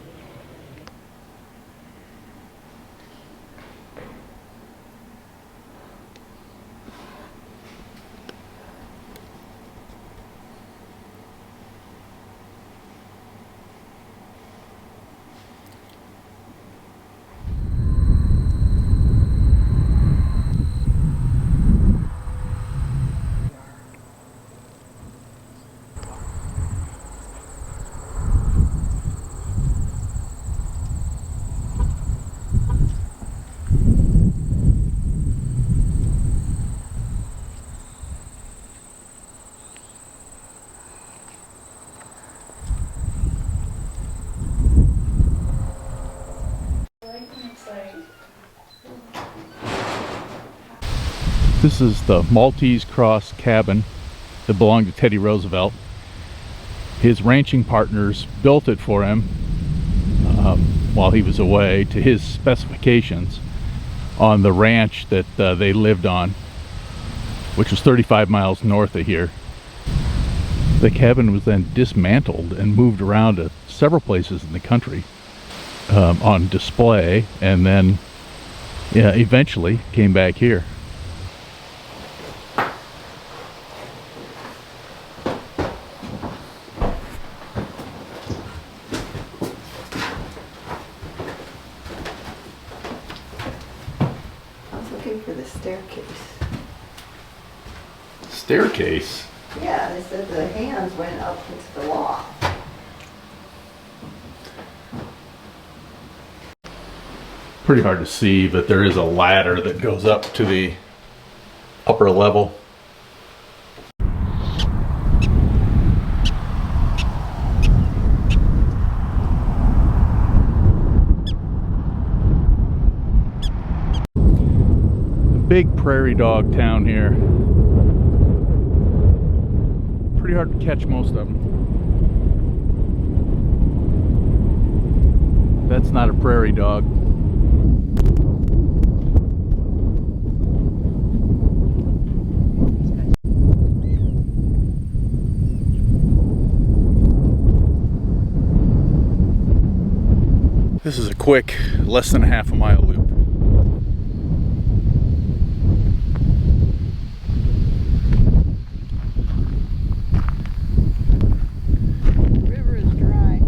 This is the Maltese Cross cabin that belonged to Teddy Roosevelt. His ranching partners built it for him while he was away to his specifications on the ranch that they lived on, which was 35 miles north of here. The cabin was then dismantled and moved around to several places in the country on display, and then eventually came back here. I was looking for the staircase. Staircase? Yeah, they said the hands went up into the wall. Pretty hard to see, but there is a ladder that goes up to the upper level. Big prairie dog town here. Pretty hard to catch most of them. That's not a prairie dog. This is a quick, less than a half a mile loop. River is dry.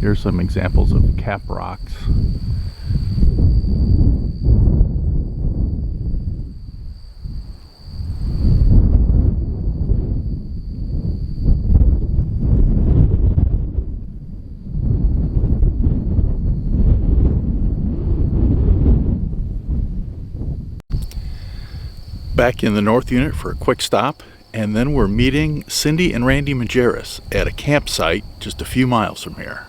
Here's some examples of caprocks. Back in the North Unit for a quick stop, and then we're meeting Cindy and Randy Majerus at a campsite just a few miles from here.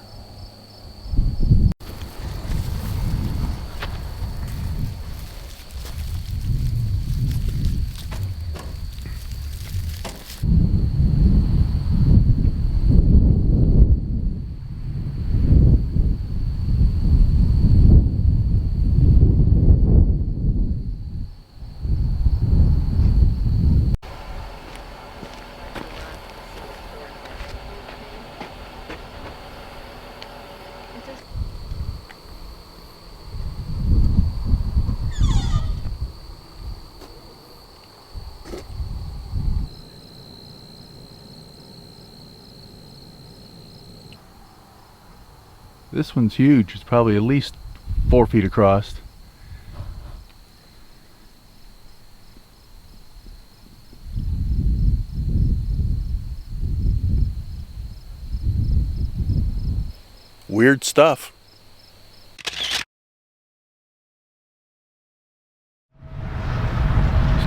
This one's huge. It's probably at least 4 feet across. Weird stuff.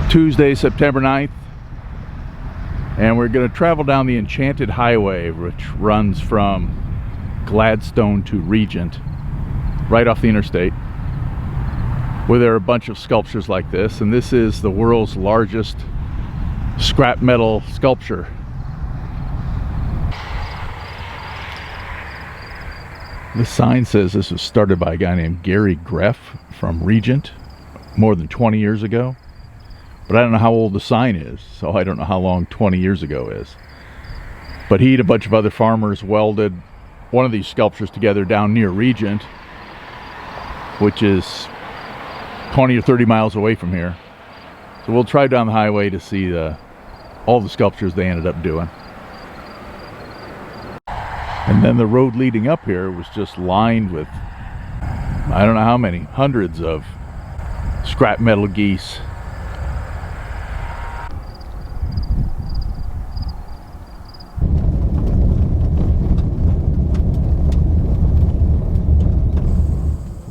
Tuesday, September 9th, and we're going to travel down the Enchanted Highway, which runs from Gladstone to Regent, right off the interstate, where there are a bunch of sculptures like this, and this is the world's largest scrap metal sculpture. The sign says this was started by a guy named Gary Greff from Regent more than 20 years ago. But I don't know how old the sign is, so I don't know how long 20 years ago is. But he and a bunch of other farmers welded one of these sculptures together down near Regent, which is 20 or 30 miles away from here. So we'll drive down the highway to see all the sculptures they ended up doing. And then the road leading up here was just lined with, I don't know how many, hundreds of scrap metal geese.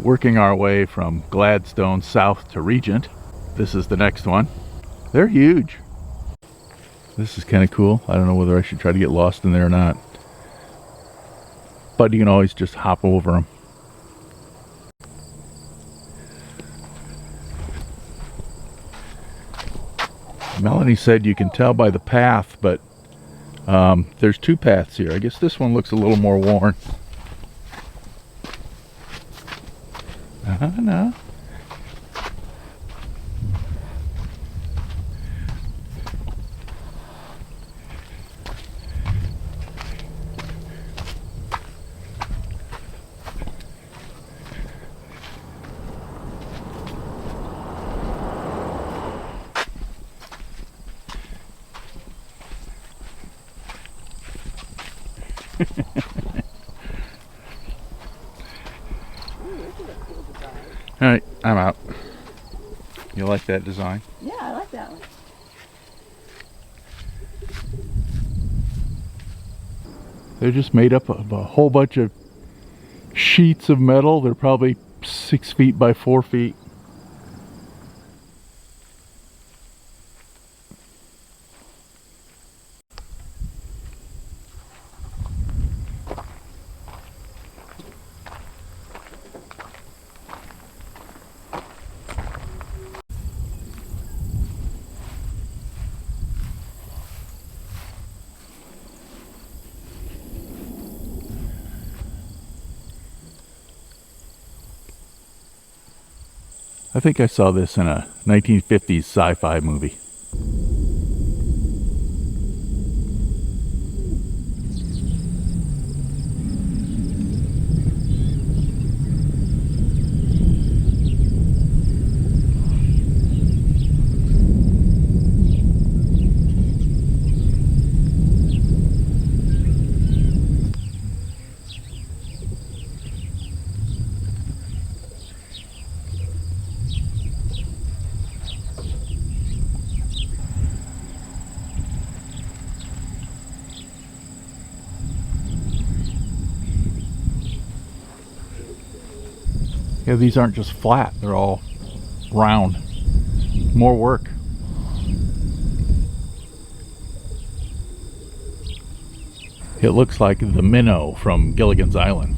Working our way from Gladstone south to Regent. This is the next one. They're huge. This is kind of cool. I don't know whether I should try to get lost in there or not. But you can always just hop over them. Melanie said you can tell by the path, but there's two paths here. I guess this one looks a little more worn. No. Alright, I'm out. You like that design? Yeah, I like that one. They're just made up of a whole bunch of sheets of metal. They're probably 6 feet by 4 feet. I think I saw this in a 1950s sci-fi movie. Yeah, these aren't just flat, they're all round. More work. It looks like the minnow from Gilligan's Island.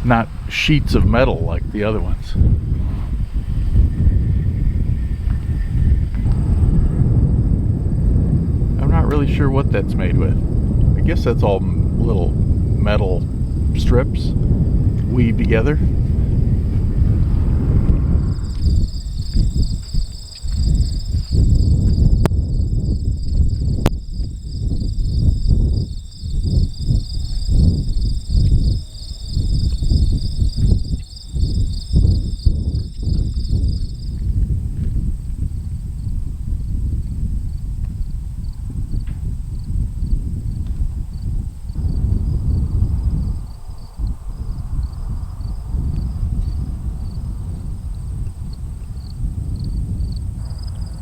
Not sheets of metal like the other ones. I'm not really sure what that's made with. I guess that's all little metal strips weaved together.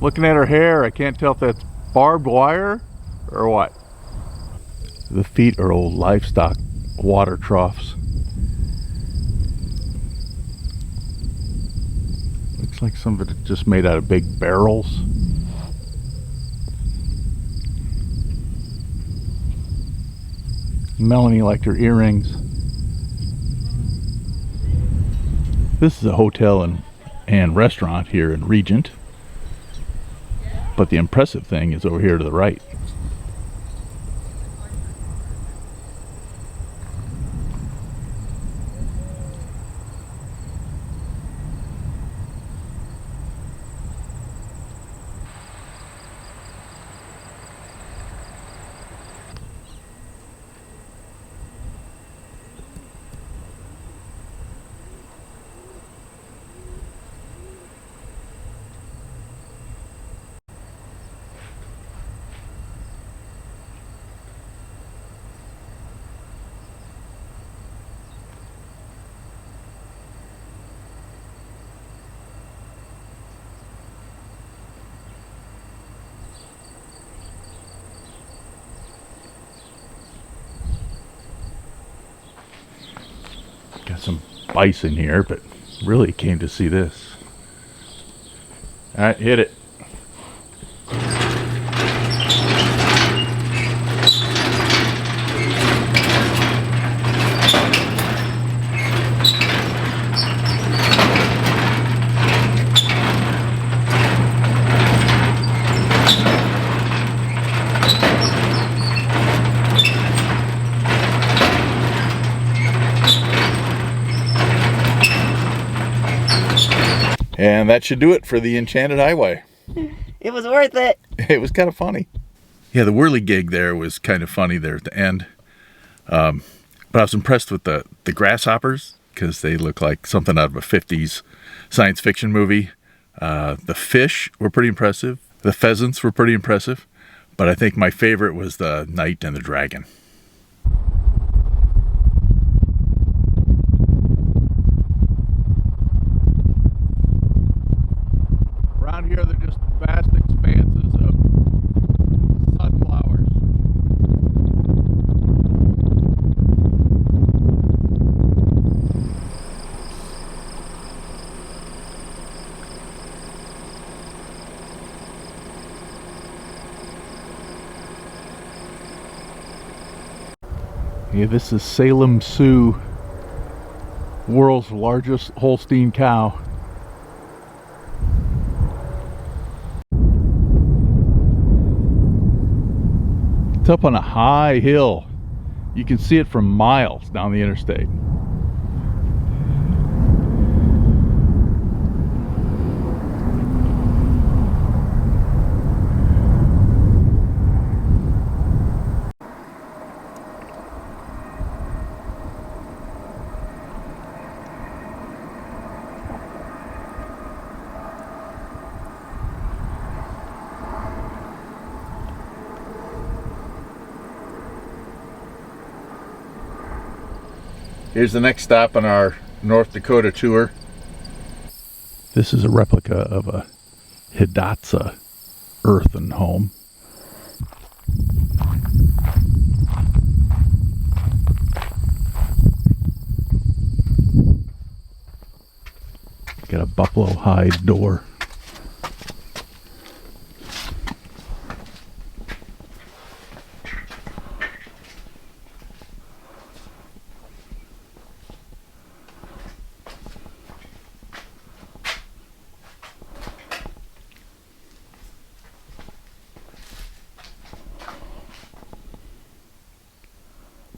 Looking at her hair, I can't tell if that's barbed wire or what. The feet are old livestock water troughs. Looks like some of it just made out of big barrels. Melanie liked her earrings. This is a hotel and restaurant here in Regent. But the impressive thing is over here to the right. Got some bison here, but really came to see this. All right, hit it. And that should do it for the Enchanted Highway. It was worth it. It was kind of funny. Yeah, the whirligig there was kind of funny there at the end. But I was impressed with the grasshoppers because they look like something out of a 50s science fiction movie. The fish were pretty impressive. The pheasants were pretty impressive. But I think my favorite was the knight and the dragon. Around here, they're just vast expanses of sunflowers. Yeah, this is Salem Sioux, world's largest Holstein cow. It's up on a high hill. You can see it from miles down the interstate. Here's the next stop on our North Dakota tour. This is a replica of a Hidatsa earthen home. Got a buffalo hide door.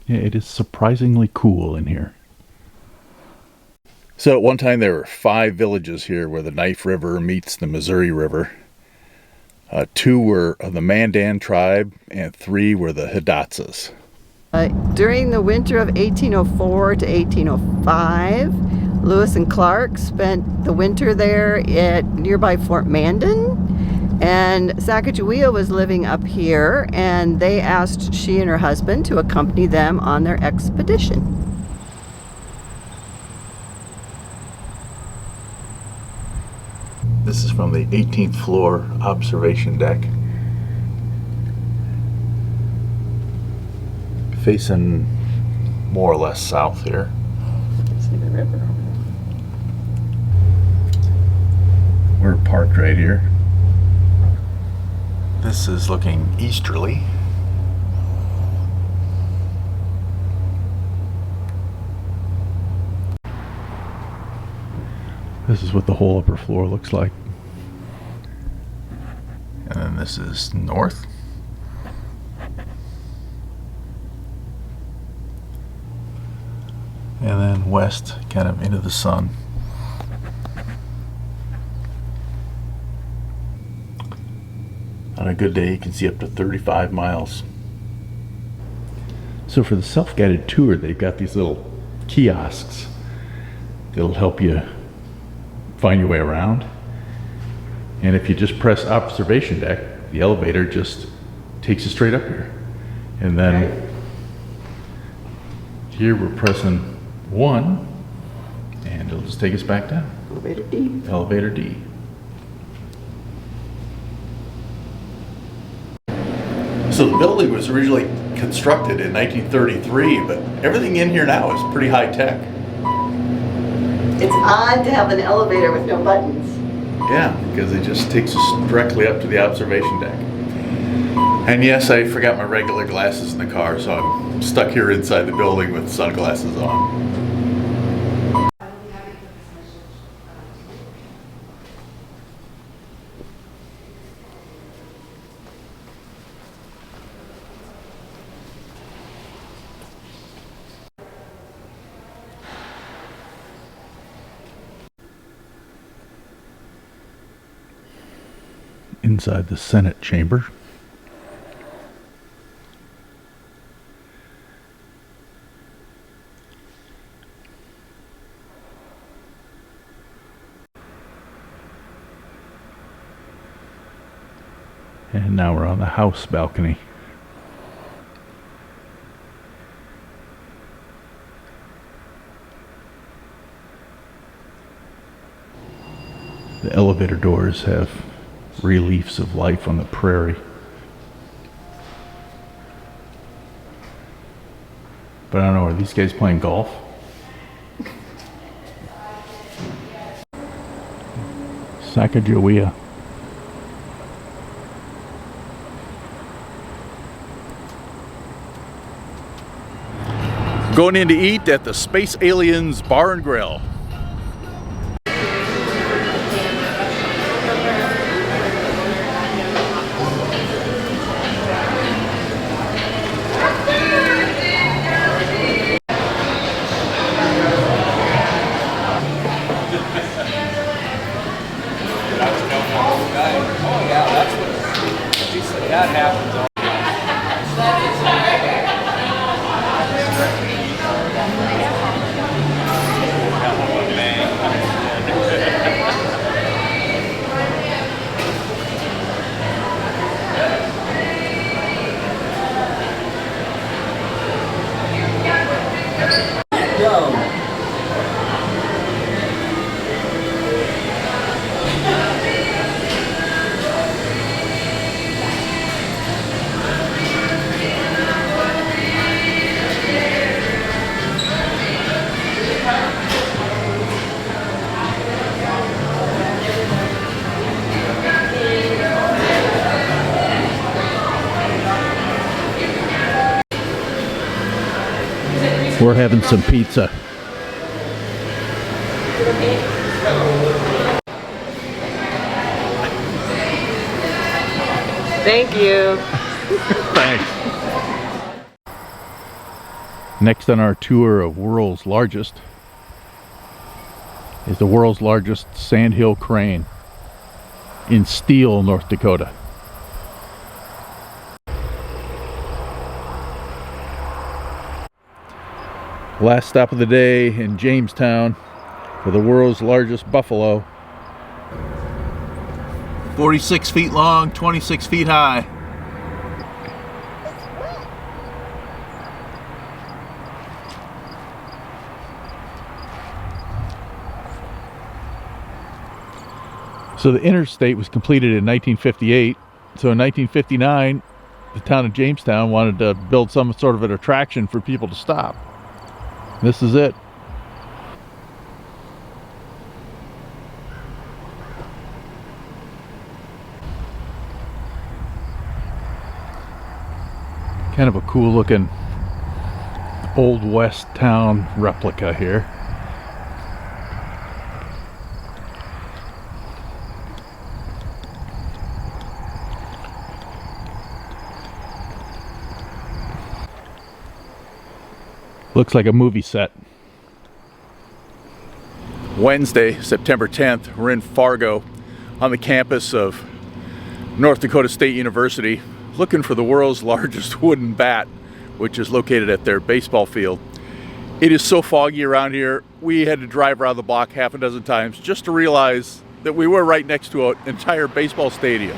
Yeah, it is surprisingly cool in here. So at one time there were 5 villages here where the Knife River meets the Missouri River. 2 were of the Mandan tribe and 3 were the Hidatsas. During the winter of 1804 to 1805, Lewis and Clark spent the winter there at nearby Fort Mandan. And Sacagawea was living up here, and they asked she and her husband to accompany them on their expedition. This is from the 18th floor observation deck. Facing more or less south here. See the river over there. We're parked right here. This is looking easterly. This is what the whole upper floor looks like. And then this is north. And then west, kind of into the sun. On a good day, you can see up to 35 miles. So for the self-guided tour, they've got these little kiosks that'll help you find your way around. And if you just press observation deck, the elevator just takes you straight up here. And then here we're pressing 1, and it'll just take us back down. Elevator D. Elevator D. So the building was originally constructed in 1933, but everything in here now is pretty high tech. It's odd to have an elevator with no buttons. Yeah, because it just takes us directly up to the observation deck. And yes, I forgot my regular glasses in the car, so I'm stuck here inside the building with sunglasses on. Inside the Senate chamber. And now we're on the house balcony. The elevator doors have reliefs of life on the prairie. But I don't know, are these guys playing golf? Sacagawea. Going in to eat at the Space Aliens Bar and Grill. That happens. We're having some pizza. Thank you. Thanks. Next on our tour of world's largest is the world's largest sandhill crane in Steele, North Dakota. Last stop of the day in Jamestown for the world's largest buffalo. 46 feet long, 26 feet high. So the interstate was completed in 1958. So in 1959, the town of Jamestown wanted to build some sort of an attraction for people to stop. This is it. Kind of a cool looking Old West town replica here. Looks like a movie set. Wednesday, September 10th, we're in Fargo on the campus of North Dakota State University, looking for the world's largest wooden bat, which is located at their baseball field. It is so foggy around here, we had to drive around the block half a dozen times just to realize that we were right next to an entire baseball stadium.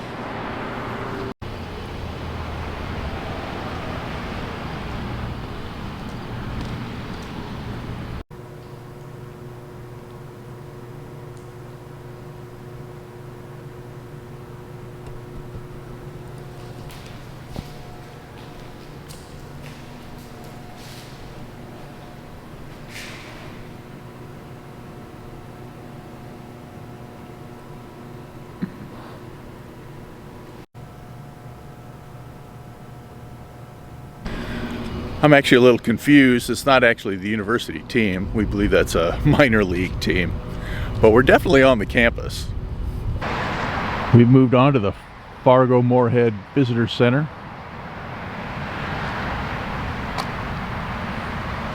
I'm actually a little confused. It's not actually the university team. We believe that's a minor league team. But we're definitely on the campus. We've moved on to the Fargo Moorhead Visitor Center.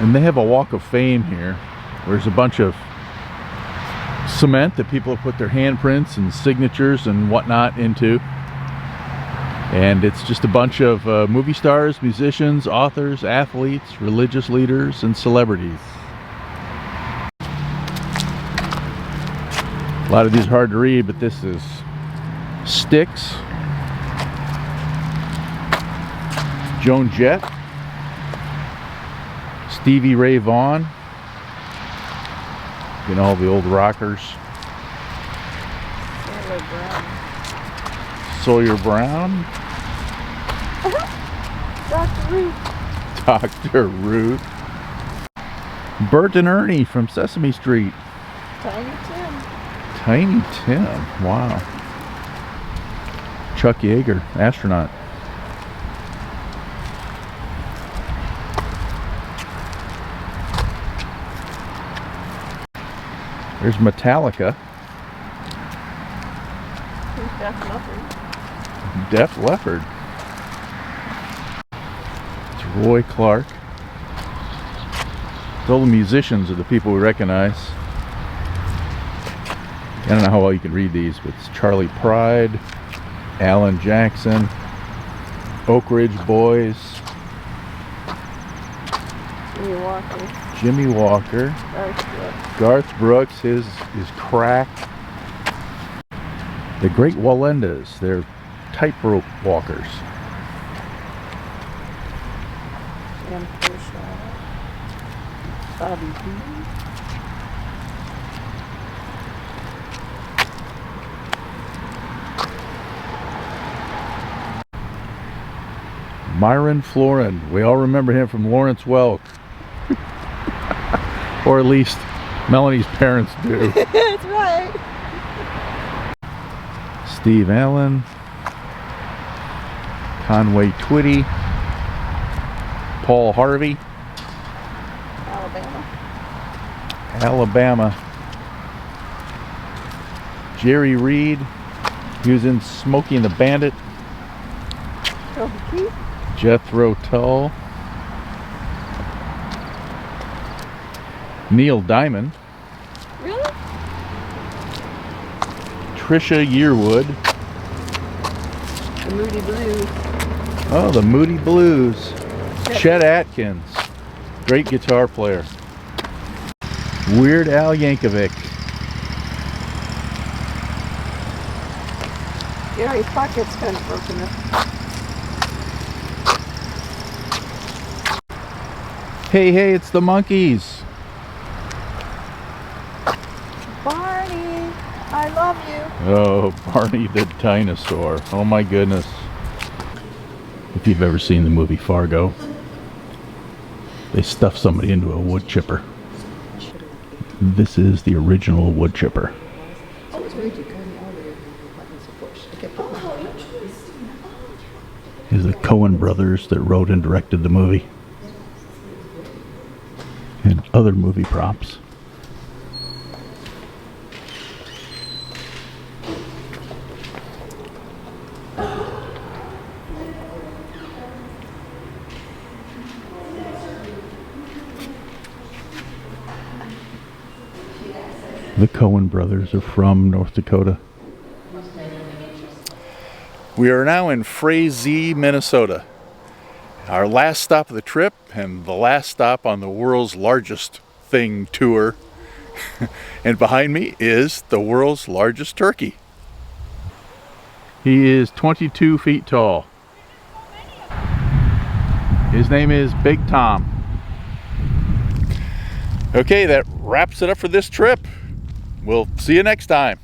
And they have a walk of fame here. Where there's a bunch of cement that people have put their handprints and signatures and whatnot into. And it's just a bunch of movie stars, musicians, authors, athletes, religious leaders, and celebrities. A lot of these are hard to read, but this is Styx, Joan Jett, Stevie Ray Vaughan, you know, all the old rockers. Sawyer Brown. Dr. Ruth. Dr. Ruth. Bert and Ernie from Sesame Street. Tiny Tim. Tiny Tim. Wow. Chuck Yeager, astronaut. There's Metallica. Def Leppard. Def Leppard. It's Roy Clark. All the musicians are the people we recognize. I don't know how well you can read these, but it's Charlie Pride, Alan Jackson, Oak Ridge Boys, Jimmy Walker, Garth Brooks, his Crack. The Great Wallendas, they're tightrope walkers. Bobby B. Myron Florin, we all remember him from Lawrence Welk. Or at least Melanie's parents do. That's right. Steve Allen, Conway Twitty, Paul Harvey, Alabama, Jerry Reed, he was in Smokey and the Bandit, Jethro Tull, Neil Diamond, Really? Trisha Yearwood. The Moody Blues. Oh, the Moody Blues. Chet Atkins, great guitar player. Weird Al Yankovic. Gary Puckett's kind of broken up. Hey, hey, it's the Monkees. Barney, I love you. Oh, Barney the dinosaur. Oh my goodness. If you've ever seen the movie Fargo, they stuff somebody into a wood chipper. This is the original wood chipper. These are the Coen brothers that wrote and directed the movie. And other movie props. The Coen brothers are from North Dakota. We are now in Frazee, Minnesota. Our last stop of the trip and the last stop on the world's largest thing tour. And behind me is the world's largest turkey. He is 22 feet tall. His name is Big Tom. Okay, that wraps it up for this trip. We'll see you next time.